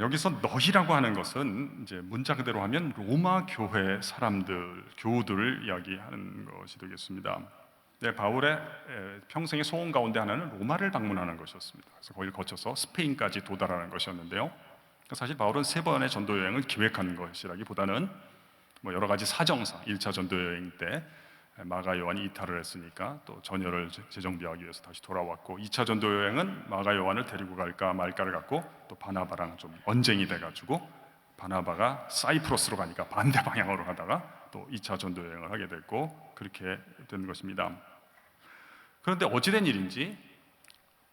여기서 너희라고 하는 것은 이제 문자 그대로 하면 로마 교회 사람들, 교우들을 이야기하는 것이 되겠습니다. 네, 바울의 평생의 소원 가운데 하나는 로마를 방문하는 것이었습니다. 그래서 거기를 거쳐서 스페인까지 도달하는 것이었는데요, 사실 바울은 세 번의 전도 여행을 기획한 것이라기보다는 여러 가지 사정상 1차 전도 여행 때 마가 요한이 이탈을 했으니까 또 전열을 재정비하기 위해서 다시 돌아왔고, 2차 전도 여행은 마가 요한을 데리고 갈까 말까를 갖고 또 바나바랑 좀 언쟁이 돼가지고 바나바가 사이프러스로 가니까 반대 방향으로 가다가 또 2차 전도 여행을 하게 됐고, 그렇게 된 것입니다. 그런데 어찌된 일인지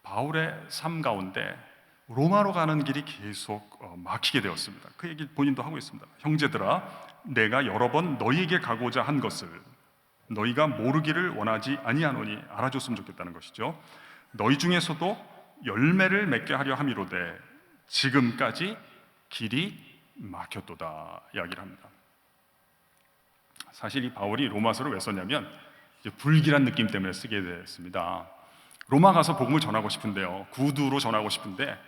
바울의 삶 가운데 로마로 가는 길이 계속 막히게 되었습니다. 그 얘기 본인도 하고 있습니다. 형제들아, 내가 여러 번 너희에게 가고자 한 것을 너희가 모르기를 원하지 아니하노니 알아줬으면 좋겠다는 것이죠. 너희 중에서도 열매를 맺게 하려 함이로되 지금까지 길이 막혔도다 이야기를 합니다. 사실 이 바울이 로마서를 왜 썼냐면 이제 불길한 느낌 때문에 쓰게 됐습니다. 로마 가서 복음을 전하고 싶은데요, 구두로 전하고 싶은데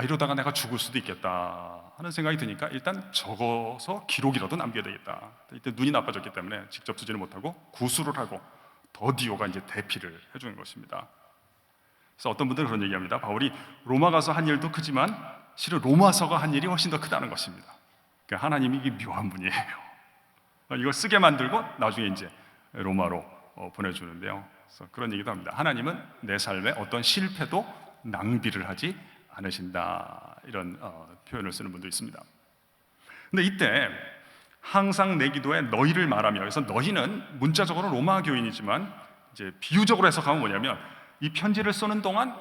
이러다가 내가 죽을 수도 있겠다 하는 생각이 드니까 일단 적어서 기록이라도 남겨야 되겠다. 이때 눈이 나빠졌기 때문에 직접 쓰지는 못하고 구술을 하고 더디오가 이제 대피를 해주는 것입니다. 그래서 어떤 분들은 그런 얘기합니다. 바울이 로마 가서 한 일도 크지만 실은 로마서가 한 일이 훨씬 더 크다는 것입니다. 그러니까 하나님이 이게 묘한 분이에요. 이걸 쓰게 만들고 나중에 이제 로마로 보내주는데요, 그래서 그런 얘기도 합니다. 하나님은 내 삶에 어떤 실패도 낭비를 하지 않으신다, 이런 표현을 쓰는 분도 있습니다. 근데 이때 항상 내 기도에 너희를 말하며, 그래서 너희는 문자적으로 로마 교인이지만 이제 비유적으로 해석하면 뭐냐면 이 편지를 쓰는 동안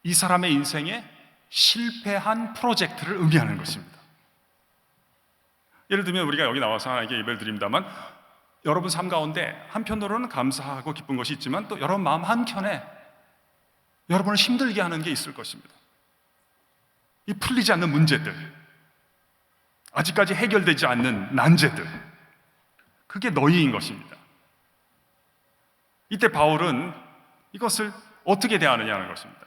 이 사람의 인생에 실패한 프로젝트를 의미하는 것입니다. 예를 들면 우리가 여기 나와서 하나님께 예배를 드립니다만 여러분 삶 가운데 한편으로는 감사하고 기쁜 것이 있지만 또 여러분 마음 한켠에 여러분을 힘들게 하는 게 있을 것입니다. 이 풀리지 않는 문제들, 아직까지 해결되지 않는 난제들, 그게 너희인 것입니다. 이때 바울은 이것을 어떻게 대하느냐는 것입니다.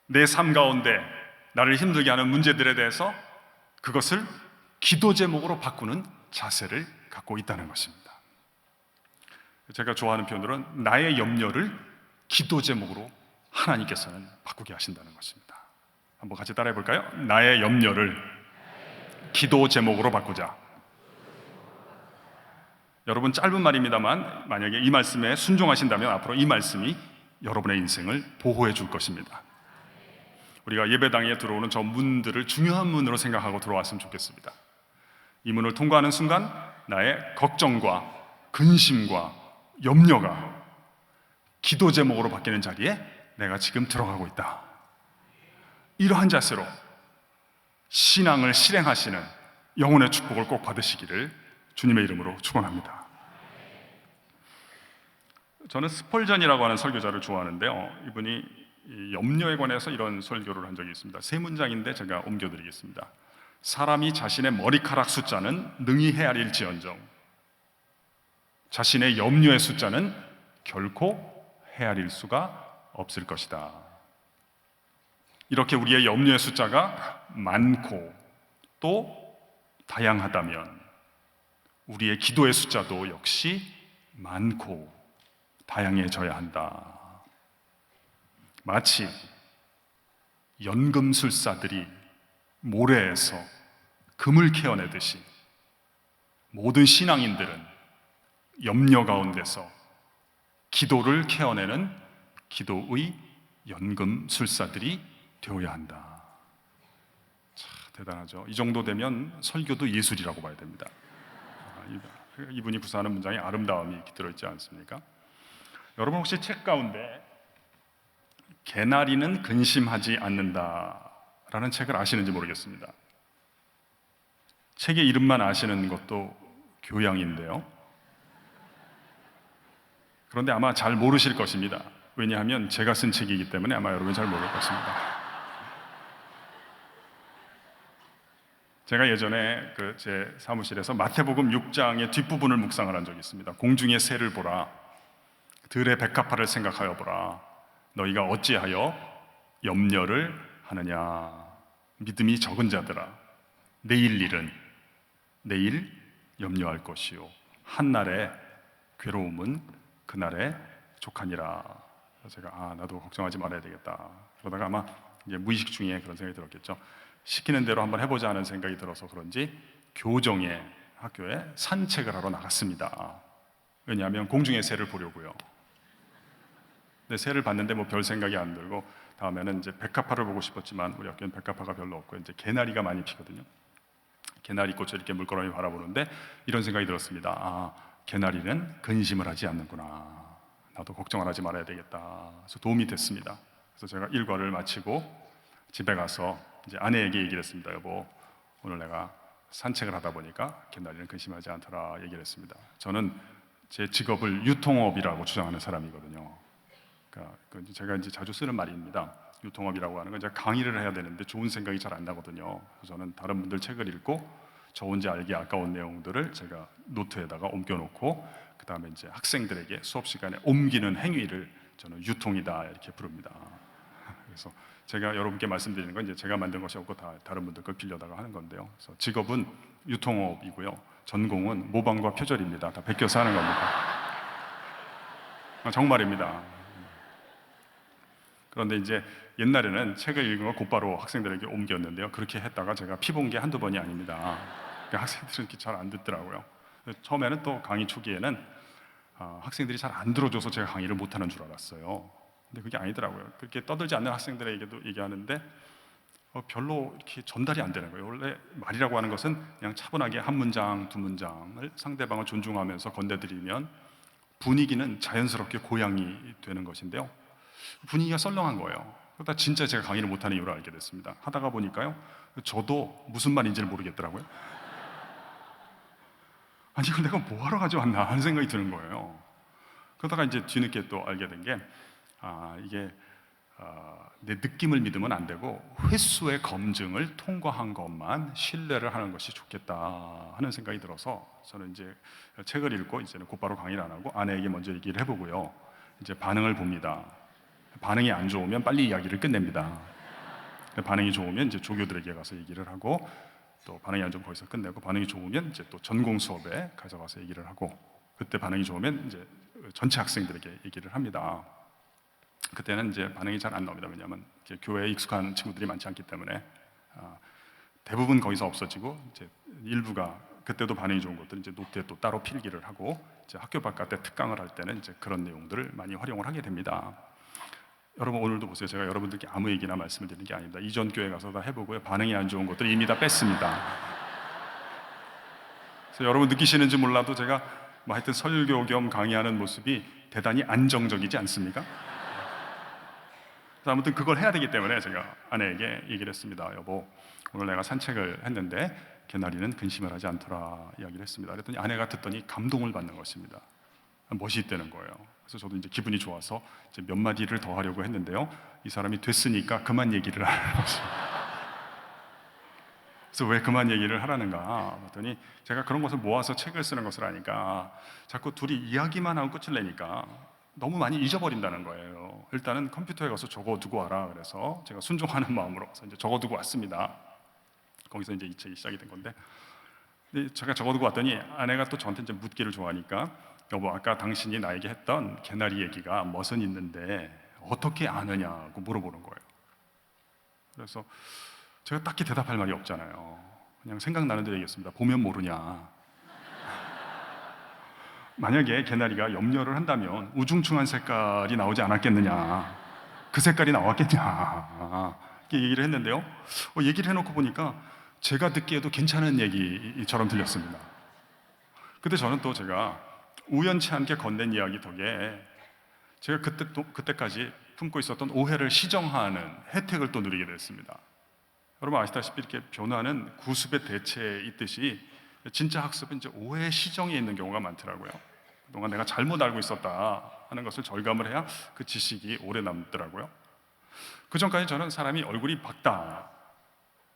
내 삶 가운데 나를 힘들게 하는 문제들에 대해서 그것을 기도 제목으로 바꾸는 자세를 갖고 있다는 것입니다. 제가 좋아하는 표현으로는 나의 염려를 기도 제목으로 하나님께서는 바꾸게 하신다는 것입니다. 한번 같이 따라해 볼까요? 나의 염려를 기도 제목으로 바꾸자. 여러분, 짧은 말입니다만 만약에 이 말씀에 순종하신다면 앞으로 이 말씀이 여러분의 인생을 보호해 줄 것입니다. 우리가 예배당에 들어오는 저 문들을 중요한 문으로 생각하고 들어왔으면 좋겠습니다. 이 문을 통과하는 순간 나의 걱정과 근심과 염려가 기도 제목으로 바뀌는 자리에 내가 지금 들어가고 있다. 이러한 자세로 신앙을 실행하시는 영혼의 축복을 꼭 받으시기를 주님의 이름으로 축원합니다. 저는 스펄전이라고 하는 설교자를 좋아하는데요, 이분이 이 염려에 관해서 이런 설교를 한 적이 있습니다. 세 문장인데 제가 옮겨드리겠습니다. 사람이 자신의 머리카락 숫자는 능히 헤아릴지언정 자신의 염려의 숫자는 결코 헤아릴 수가 없을 것이다. 이렇게 우리의 염려의 숫자가 많고 또 다양하다면 우리의 기도의 숫자도 역시 많고 다양해져야 한다. 마치 연금술사들이 모래에서 금을 캐어내듯이 모든 신앙인들은 염려 가운데서 기도를 캐어내는 기도의 연금술사들이 되어야 한다. 참 대단하죠. 이 정도 되면 설교도 예술이라고 봐야 됩니다. 이분이 구사하는 문장에 아름다움이 들어있지 않습니까? 여러분 혹시 책 가운데 개나리는 근심하지 않는다라는 책을 아시는지 모르겠습니다. 책의 이름만 아시는 것도 교양인데요. 그런데 아마 잘 모르실 것입니다. 왜냐하면 제가 쓴 책이기 때문에 아마 여러분 잘 모를 것입니다. 제가 예전에 제 사무실에서 마태복음 6장의 뒷부분을 묵상을 한 적이 있습니다. 공중의 새를 보라, 들의 백합화를 생각하여 보라. 너희가 어찌하여 염려를 하느냐. 믿음이 적은 자들아, 내일 일은 내일 염려할 것이요 한날의 괴로움은 그날의 족하니라. 제가 나도 걱정하지 말아야 되겠다. 그러다가 아마 이제 무의식 중에 그런 생각이 들었겠죠. 시키는 대로 한번 해보자 하는 생각이 들어서 그런지 교정에 학교에 산책을 하러 나갔습니다. 왜냐하면 공중의 새를 보려고요. 근데 새를 봤는데 뭐 별 생각이 안 들고 다음에는 이제 백합화를 보고 싶었지만 우리 학교는 백합화가 별로 없고 이제 개나리가 많이 피거든요. 개나리 꽃을 이렇게 물끄러미 바라보는데 이런 생각이 들었습니다. 개나리는 근심을 하지 않는구나. 나도 걱정을 하지 말아야 되겠다. 그래서 도움이 됐습니다. 그래서 제가 일과를 마치고 집에 가서 이제 아내에게 얘기를 했습니다. 여보, 오늘 내가 산책을 하다 보니까 개나리는 근심하지 않더라 얘기를 했습니다. 저는 제 직업을 유통업이라고 주장하는 사람이거든요. 그러니까 제가 이제 자주 쓰는 말입니다. 유통업이라고 하는 건 제가 강의를 해야 되는데 좋은 생각이 잘 안 나거든요. 그래서 저는 다른 분들 책을 읽고 저 혼자 알기 아까운 내용들을 제가 노트에다가 옮겨놓고 그 다음에 이제 학생들에게 수업 시간에 옮기는 행위를 저는 유통이다 이렇게 부릅니다. 그래서 제가 여러분께 말씀드리는 건 이제 제가 만든 것이 없고 다 다른 분들 걸 빌려다가 하는 건데요. 그래서 직업은 유통업이고요. 전공은 모방과 표절입니다. 다 베껴서 하는 겁니다. 정말입니다. 그런데 이제 옛날에는 책을 읽은 걸 곧바로 학생들에게 옮겼는데요. 그렇게 했다가 제가 피본 게 한두 번이 아닙니다. 그러니까 학생들은 잘 안 듣더라고요. 처음에는 또 강의 초기에는 학생들이 잘 안 들어줘서 제가 강의를 못하는 줄 알았어요. 근데 그게 아니더라고요. 그렇게 떠들지 않는 학생들에게도 얘기하는데 별로 이렇게 전달이 안 되는 거예요. 원래 말이라고 하는 것은 그냥 차분하게 한 문장, 두 문장을 상대방을 존중하면서 건네드리면 분위기는 자연스럽게 고양이 되는 것인데요. 분위기가 썰렁한 거예요. 그러다 진짜 제가 강의를 못하는 이유를 알게 됐습니다. 하다가 보니까요, 저도 무슨 말인지를 모르겠더라고요. 아니, 이걸 내가 뭐하러 가져왔나 하는 생각이 드는 거예요. 그러다가 이제 뒤늦게 또 알게 된 게, 이게 내 느낌을 믿으면 안 되고 횟수의 검증을 통과한 것만 신뢰를 하는 것이 좋겠다 하는 생각이 들어서 저는 이제 책을 읽고 이제는 곧바로 강의를 안 하고 아내에게 먼저 얘기를 해보고요. 이제 반응을 봅니다. 반응이 안 좋으면 빨리 이야기를 끝냅니다. 반응이 좋으면 이제 조교들에게 가서 얘기를 하고 또 반응이 안 좋으면 거기서 끝내고 반응이 좋으면 이제 또 전공 수업에 가져가서 얘기를 하고 그때 반응이 좋으면 이제 전체 학생들에게 얘기를 합니다. 그때는 이제 반응이 잘 안 나옵니다. 왜냐하면 교회에 익숙한 친구들이 많지 않기 때문에 대부분 거기서 없어지고 이제 일부가 그때도 반응이 좋은 것들 이제 노트에 또 따로 필기를 하고 이제 학교 바깥에 특강을 할 때는 이제 그런 내용들을 많이 활용을 하게 됩니다. 여러분 오늘도 보세요. 제가 여러분들께 아무 얘기나 말씀을 드리는 게 아닙니다. 이전 교회 가서 다 해보고요. 반응이 안 좋은 것들 이미 다 뺐습니다. 그래서 여러분 느끼시는지 몰라도 제가 뭐 하여튼 설교 겸 강의하는 모습이 대단히 안정적이지 않습니까? 그래서 아무튼 그걸 해야 되기 때문에 제가 아내에게 얘기를 했습니다. 여보, 오늘 내가 산책을 했는데 개나리는 근심을 하지 않더라 이야기를 했습니다. 그랬더니 아내가 듣더니 감동을 받는 것입니다. 멋이 있다는 거예요. 그래서 저도 이제 기분이 좋아서 이제 몇 마디를 더 하려고 했는데요. 이 사람이 됐으니까 그만 얘기를 하라는 것입니다. 그래서 왜 그만 얘기를 하라는가 봤더니 제가 그런 것을 모아서 책을 쓰는 것을 아니까 자꾸 둘이 이야기만 하고 끝을 내니까 너무 많이 잊어버린다는 거예요. 일단은 컴퓨터에 가서 적어두고 와라. 그래서 제가 순종하는 마음으로 이제 적어두고 왔습니다. 거기서 이제 이 책이 시작이 된 건데, 근데 제가 적어두고 왔더니 아내가 또 저한테 이제 묻기를 좋아하니까 여보, 아까 당신이 나에게 했던 개나리 얘기가 멋은 있는데 어떻게 아느냐고 물어보는 거예요. 그래서 제가 딱히 대답할 말이 없잖아요. 그냥 생각나는 대로 얘기했습니다. 보면 모르냐. 만약에 개나리가 염려를 한다면 우중충한 색깔이 나오지 않았겠느냐, 그 색깔이 나왔겠냐 이렇게 얘기를 했는데요. 얘기를 해놓고 보니까 제가 듣기에도 괜찮은 얘기처럼 들렸습니다. 근데 저는 또 제가 우연치 않게 건넨 이야기 덕에 제가 그때까지 품고 있었던 오해를 시정하는 혜택을 또 누리게 됐습니다. 여러분 아시다시피 이렇게 변화는 구습의 대체에 있듯이 진짜 학습은 이제 오해 시정에 있는 경우가 많더라고요. 그동안 내가 잘못 알고 있었다 하는 것을 절감을 해야 그 지식이 오래 남더라고요. 그 전까지 저는 사람이 얼굴이 밝다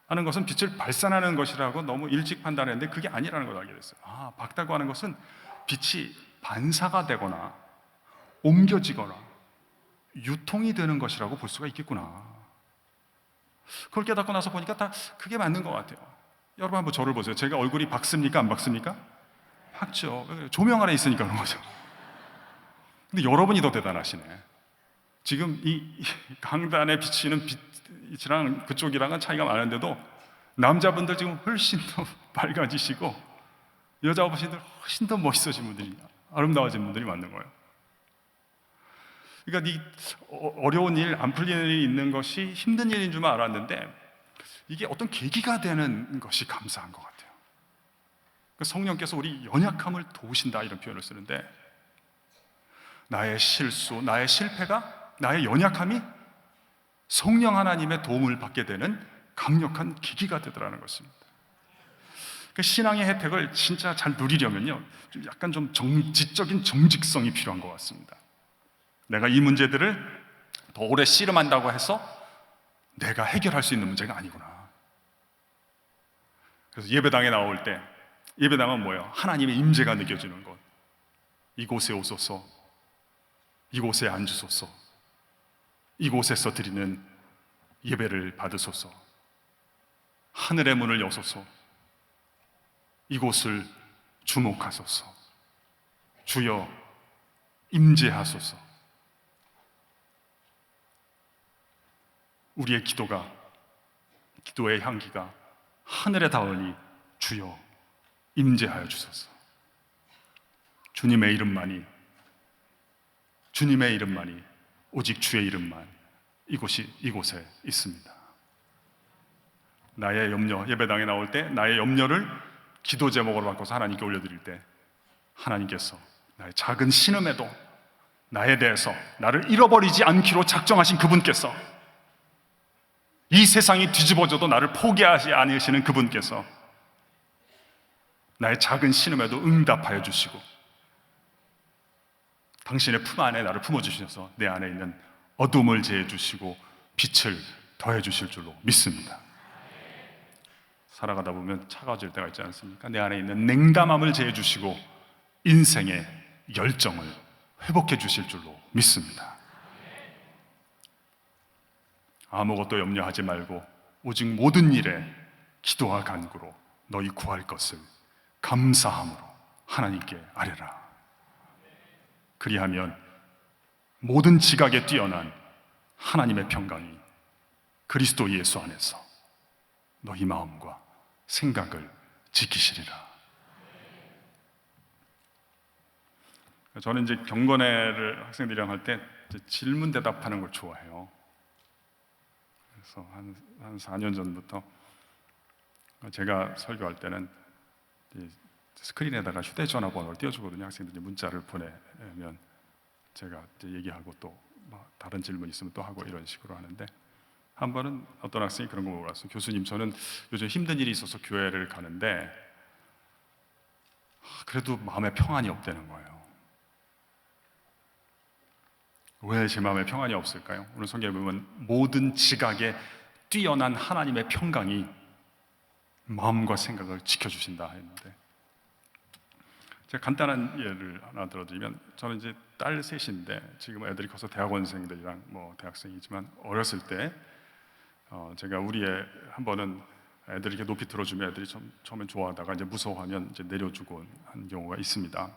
하는 것은 빛을 발산하는 것이라고 너무 일찍 판단했는데 그게 아니라는 걸 알게 됐어요. 밝다고 하는 것은 빛이 반사가 되거나 옮겨지거나 유통이 되는 것이라고 볼 수가 있겠구나. 그걸 깨닫고 나서 보니까 다 그게 맞는 것 같아요. 여러분 한번 저를 보세요. 제가 얼굴이 밝습니까? 안 밝습니까? 밝죠. 조명 아래 있으니까 그런 거죠. 근데 여러분이 더 대단하시네. 지금 이 강단에 비치는 빛이랑 그쪽이랑은 차이가 많은데도 남자분들 지금 훨씬 더 밝아지시고 여자분들 훨씬 더 멋있어진 분들이, 아름다워진 분들이 많은 거예요. 그러니까 이 어려운 일, 안 풀리는 일이 있는 것이 힘든 일인 줄만 알았는데 이게 어떤 계기가 되는 것이 감사한 것 같아요. 성령께서 우리 연약함을 도우신다 이런 표현을 쓰는데 나의 실수, 나의 실패가, 나의 연약함이 성령 하나님의 도움을 받게 되는 강력한 계기가 되더라는 것입니다. 신앙의 혜택을 진짜 잘 누리려면요, 약간 좀 지적인 정직성이 필요한 것 같습니다. 내가 이 문제들을 더 오래 씨름한다고 해서 내가 해결할 수 있는 문제가 아니구나. 그래서 예배당에 나올 때, 예배당은 뭐예요? 하나님의 임재가 느껴지는 것. 이곳에 오소서, 이곳에 앉으소서, 이곳에서 드리는 예배를 받으소서, 하늘의 문을 여소서, 이곳을 주목하소서, 주여 임재하소서. 우리의 기도의 향기가 하늘에 닿으니 주여 임재하여 주소서. 주님의 이름만이, 오직 주의 이름만 이곳에 있습니다. 나의 염려, 예배당에 나올 때 나의 염려를 기도 제목으로 바꿔서 하나님께 올려드릴 때 하나님께서 나의 작은 신음에도 나에 대해서 나를 잃어버리지 않기로 작정하신 그분께서, 이 세상이 뒤집어져도 나를 포기하지 않으시는 그분께서 나의 작은 신음에도 응답하여 주시고 당신의 품 안에 나를 품어주셔서 내 안에 있는 어둠을 제해 주시고 빛을 더해 주실 줄로 믿습니다. 살아가다 보면 차가워질 때가 있지 않습니까? 내 안에 있는 냉담함을 제해 주시고 인생의 열정을 회복해 주실 줄로 믿습니다. 아무것도 염려하지 말고 오직 모든 일에 기도와 간구로 너희 구할 것을 감사함으로 하나님께 아뢰라. 그리하면 모든 지각에 뛰어난 하나님의 평강이 그리스도 예수 안에서 너희 마음과 생각을 지키시리라. 저는 이제 경건회를 학생들이랑 할 때 질문 대답하는 걸 좋아해요. 그래서 한 4년 전부터 제가 설교할 때는 스크린에다가 휴대전화 번호를 띄워주거든요. 학생들이 문자를 보내면 제가 얘기하고 또 다른 질문 있으면 또 하고 이런 식으로 하는데, 한 번은 어떤 학생이 그런 거 물어봤어요. 교수님, 저는 요즘 힘든 일이 있어서 교회를 가는데 그래도 마음에 평안이 없다는 거예요. 왜 제 마음에 평안이 없을까요? 오늘 성경에 보면 모든 지각에 뛰어난 하나님의 평강이 마음과 생각을 지켜주신다 했는데, 제가 간단한 예를 하나 들어드리면, 저는 이제 딸 셋인데 지금 애들이 커서 대학원생들이랑 대학생이지만 어렸을 때 제가 우리 애 한 번은 애들이 이렇게 높이 들어주면 애들이 처음엔 좋아하다가 이제 무서워하면 이제 내려주고 한 경우가 있습니다.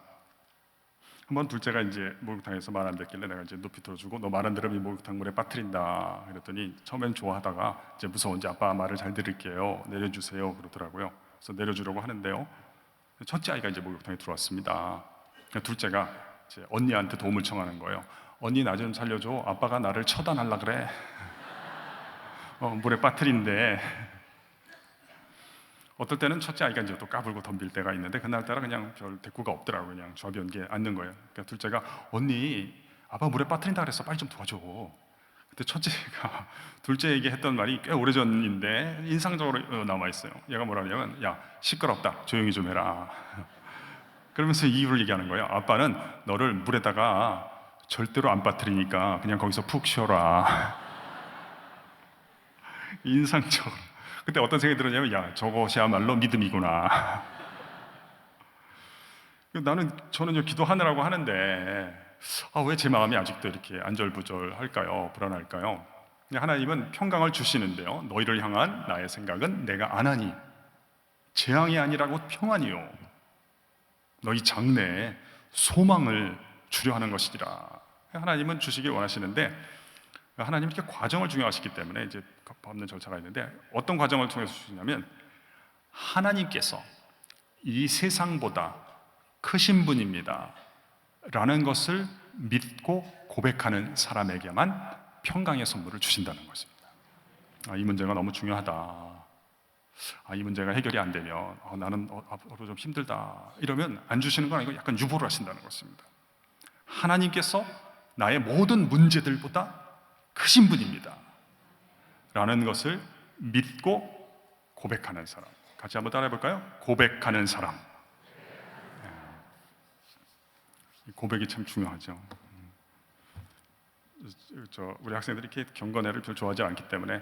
한번 둘째가 이제 목욕탕에서 말 안 듣길래 내가 이제 높이 들어주고 너 말 안 들으면 이 목욕탕 물에 빠뜨린다 그랬더니 처음엔 좋아하다가 이제 무서운지 아빠 말을 잘 들을게요, 내려주세요 그러더라고요. 그래서 내려주려고 하는데요, 첫째 아이가 이제 목욕탕에 들어왔습니다. 둘째가 이제 언니한테 도움을 청하는 거예요. 언니 나 좀 살려줘, 아빠가 나를 처단하려 그래. 물에 빠뜨린대. 어떨 때는 첫째 아이가 이제 또 까불고 덤빌 때가 있는데 그날따라 그냥 별 대꾸가 없더라고요. 그냥 좌변기에 앉는 거예요. 그러니까 둘째가 언니 아빠 물에 빠뜨린다 그랬어. 빨리 좀 도와줘. 그때 첫째가 둘째에게 했던 말이 꽤 오래전인데 인상적으로 남아 있어요. 얘가 뭐라 하냐면 야 시끄럽다. 조용히 좀 해라. 그러면서 이유를 얘기하는 거예요. 아빠는 너를 물에다가 절대로 안 빠뜨리니까 그냥 거기서 푹 쉬어라. 인상적으로. 그때 어떤 생각이 들었냐면 야 저것이야말로 믿음이구나. 저는 기도하느라고 하는데 왜 제 마음이 아직도 이렇게 안절부절할까요? 불안할까요? 하나님은 평강을 주시는데요. 너희를 향한 나의 생각은 내가 안 하니 재앙이 아니라고 평안이요. 너희 장래에 소망을 주려 하는 것이라. 하나님은 주시길 원하시는데 하나님 이렇게 과정을 중요하시기 때문에 이제 법는 절차가 있는데 어떤 과정을 통해서 주시냐면 하나님께서 이 세상보다 크신 분입니다 라는 것을 믿고 고백하는 사람에게만 평강의 선물을 주신다는 것입니다. 이 문제가 너무 중요하다. 이 문제가 해결이 안 되면 나는 앞으로 좀 힘들다 이러면 안 주시는 건 아니고 약간 유보를 하신다는 것입니다. 하나님께서 나의 모든 문제들보다 크신 분입니다 라는 것을 믿고 고백하는 사람. 같이 한번 따라해 볼까요? 고백하는 사람. 고백이 참 중요하죠. 우리 학생들이 이렇게 경건회를 별 좋아하지 않기 때문에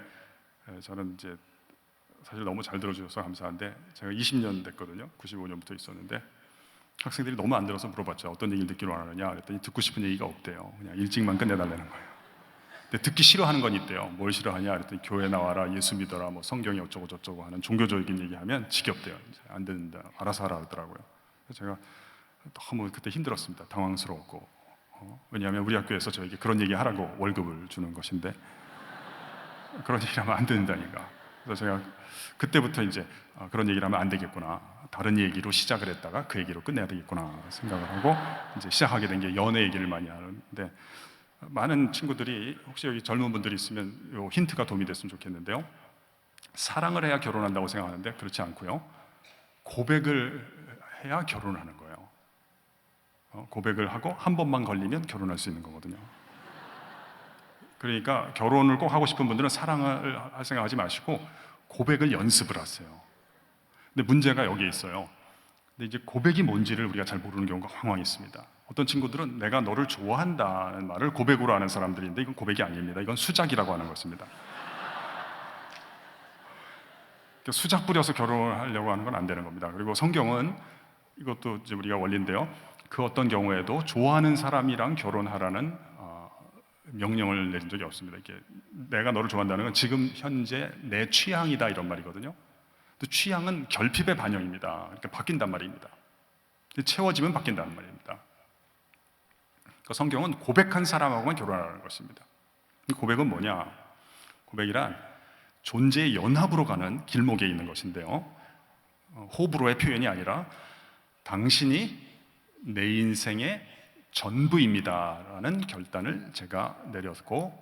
저는 이제 사실 너무 잘 들어주셔서 감사한데 제가 20년 됐거든요. 95년부터 있었는데 학생들이 너무 안 들어서 물어봤죠. 어떤 얘기를 듣기로 원하느냐 그랬더니 듣고 싶은 얘기가 없대요. 그냥 일찍만 끝내달라는 거예요. 근데 듣기 싫어하는 건 있대요. 뭘 싫어하냐 그랬더니 교회 나와라, 예수 믿어라, 뭐 성경이 어쩌고 저쩌고 하는 종교적인 얘기하면 지겹대요. 이제 안 듣는다, 알아서 하라 그러더라고요. 그래서 제가 너무 그때 힘들었습니다. 당황스러웠고 왜냐하면 우리 학교에서 저에게 그런 얘기 하라고 월급을 주는 것인데 그런 얘기를 하면 안 듣는다니까. 그래서 제가 그때부터 이제 그런 얘기를 하면 안 되겠구나, 다른 얘기로 시작을 했다가 그 얘기로 끝내야 되겠구나 생각을 하고 이제 시작하게 된 게 연애 얘기를 많이 하는데 많은 친구들이 혹시 여기 젊은 분들이 있으면 요 힌트가 도움이 됐으면 좋겠는데요. 사랑을 해야 결혼한다고 생각하는데 그렇지 않고요. 고백을 해야 결혼하는 거예요. 고백을 하고 한 번만 걸리면 결혼할 수 있는 거거든요. 그러니까 결혼을 꼭 하고 싶은 분들은 사랑을 할 생각하지 마시고 고백을 연습을 하세요. 근데 문제가 여기에 있어요. 근데 이제 고백이 뭔지를 우리가 잘 모르는 경우가 황황 있습니다. 어떤 친구들은 내가 너를 좋아한다는 말을 고백으로 하는 사람들인데 이건 고백이 아닙니다. 이건 수작이라고 하는 것입니다. 수작 부려서 결혼을 하려고 하는 건 안 되는 겁니다. 그리고 성경은 이것도 이제 우리가 원리인데요. 그 어떤 경우에도 좋아하는 사람이랑 결혼하라는 명령을 내린 적이 없습니다. 이렇게 내가 너를 좋아한다는 건 지금 현재 내 취향이다 이런 말이거든요. 또 취향은 결핍의 반영입니다. 이렇게 바뀐단 말입니다. 채워지면 바뀐다는 말입니다. 그러니까 성경은 고백한 사람하고만 결혼하라는 것입니다. 이 고백은 뭐냐? 고백이란 존재의 연합으로 가는 길목에 있는 것인데요. 호불호의 표현이 아니라 당신이 내 인생의 전부입니다라는 결단을 제가 내렸고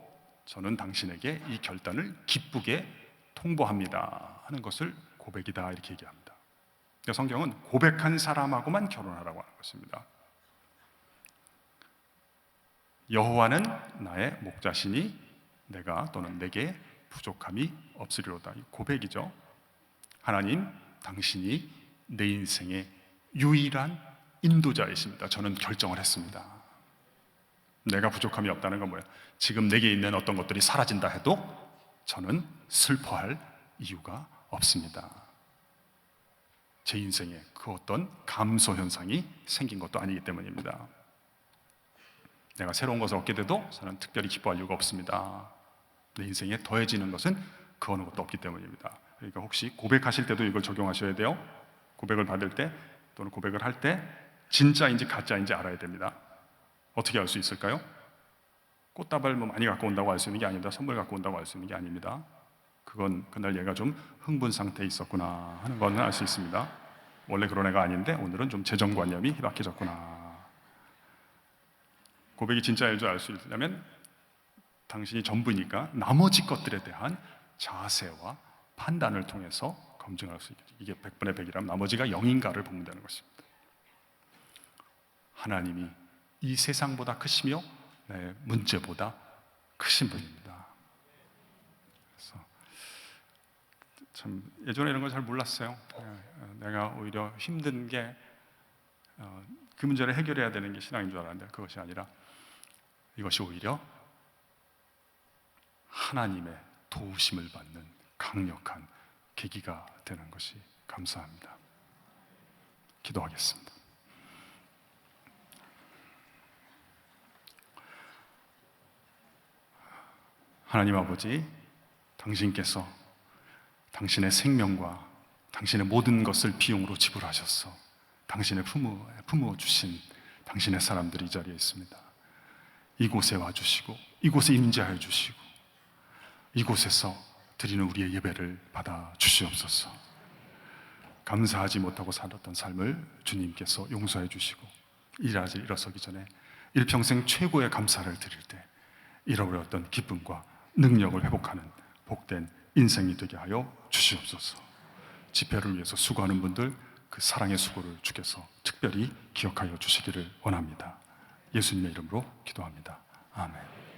저는 당신에게 이 결단을 기쁘게 통보합니다 하는 것을 고백이다 이렇게 얘기합니다. 그러니까 성경은 고백한 사람하고만 결혼하라고 하는 것입니다. 여호와는 나의 목자시니 내가 또는 내게 부족함이 없으리로다. 이 고백이죠. 하나님, 당신이 내 인생의 유일한 인도자이십니다. 저는 결정을 했습니다. 내가 부족함이 없다는 건 뭐예요? 지금 내게 있는 어떤 것들이 사라진다 해도 저는 슬퍼할 이유가 없습니다. 제 인생에 그 어떤 감소 현상이 생긴 것도 아니기 때문입니다. 내가 새로운 것을 얻게 돼도 저는 특별히 기뻐할 이유가 없습니다. 내 인생에 더해지는 것은 그 어느 것도 없기 때문입니다. 그러니까 혹시 고백하실 때도 이걸 적용하셔야 돼요. 고백을 받을 때 또는 고백을 할 때 진짜인지 가짜인지 알아야 됩니다. 어떻게 알 수 있을까요? 꽃다발 많이 갖고 온다고 알 수 있는 게 아닙니다. 선물 갖고 온다고 알 수 있는 게 아닙니다. 그건 그날 얘가 좀 흥분 상태에 있었구나 하는 거는 알 수 있습니다. 원래 그런 애가 아닌데 오늘은 좀 재정관념이 희박해졌구나. 고백이 진짜일 줄 알 수 있으려면 당신이 전부니까 나머지 것들에 대한 자세와 판단을 통해서 검증할 수 있겠죠. 이게 100분의 100이라면 나머지가 0인가를 보면 되는 것입니다. 하나님이 이 세상보다 크시며 내 문제보다 크신 분입니다. 그래서 참 예전에 이런 걸 잘 몰랐어요. 내가 오히려 힘든 게 그 문제를 해결해야 되는 게 신앙인 줄 알았는데 그것이 아니라 이것이 오히려 하나님의 도우심을 받는 강력한 계기가 되는 것이 감사합니다. 기도하겠습니다. 하나님 아버지, 당신께서 당신의 생명과 당신의 모든 것을 비용으로 지불하셔서 당신의 품어 주신 당신의 사람들이 이 자리에 있습니다. 이곳에 와주시고 이곳에 임재하여 주시고 이곳에서 드리는 우리의 예배를 받아 주시옵소서. 감사하지 못하고 살았던 삶을 주님께서 용서해 주시고 일어서기 전에 일평생 최고의 감사를 드릴 때 잃어버렸던 기쁨과 능력을 회복하는 복된 인생이 되게 하여 주시옵소서. 집회를 위해서 수고하는 분들 그 사랑의 수고를 주께서 특별히 기억하여 주시기를 원합니다. 예수님의 이름으로 기도합니다. 아멘.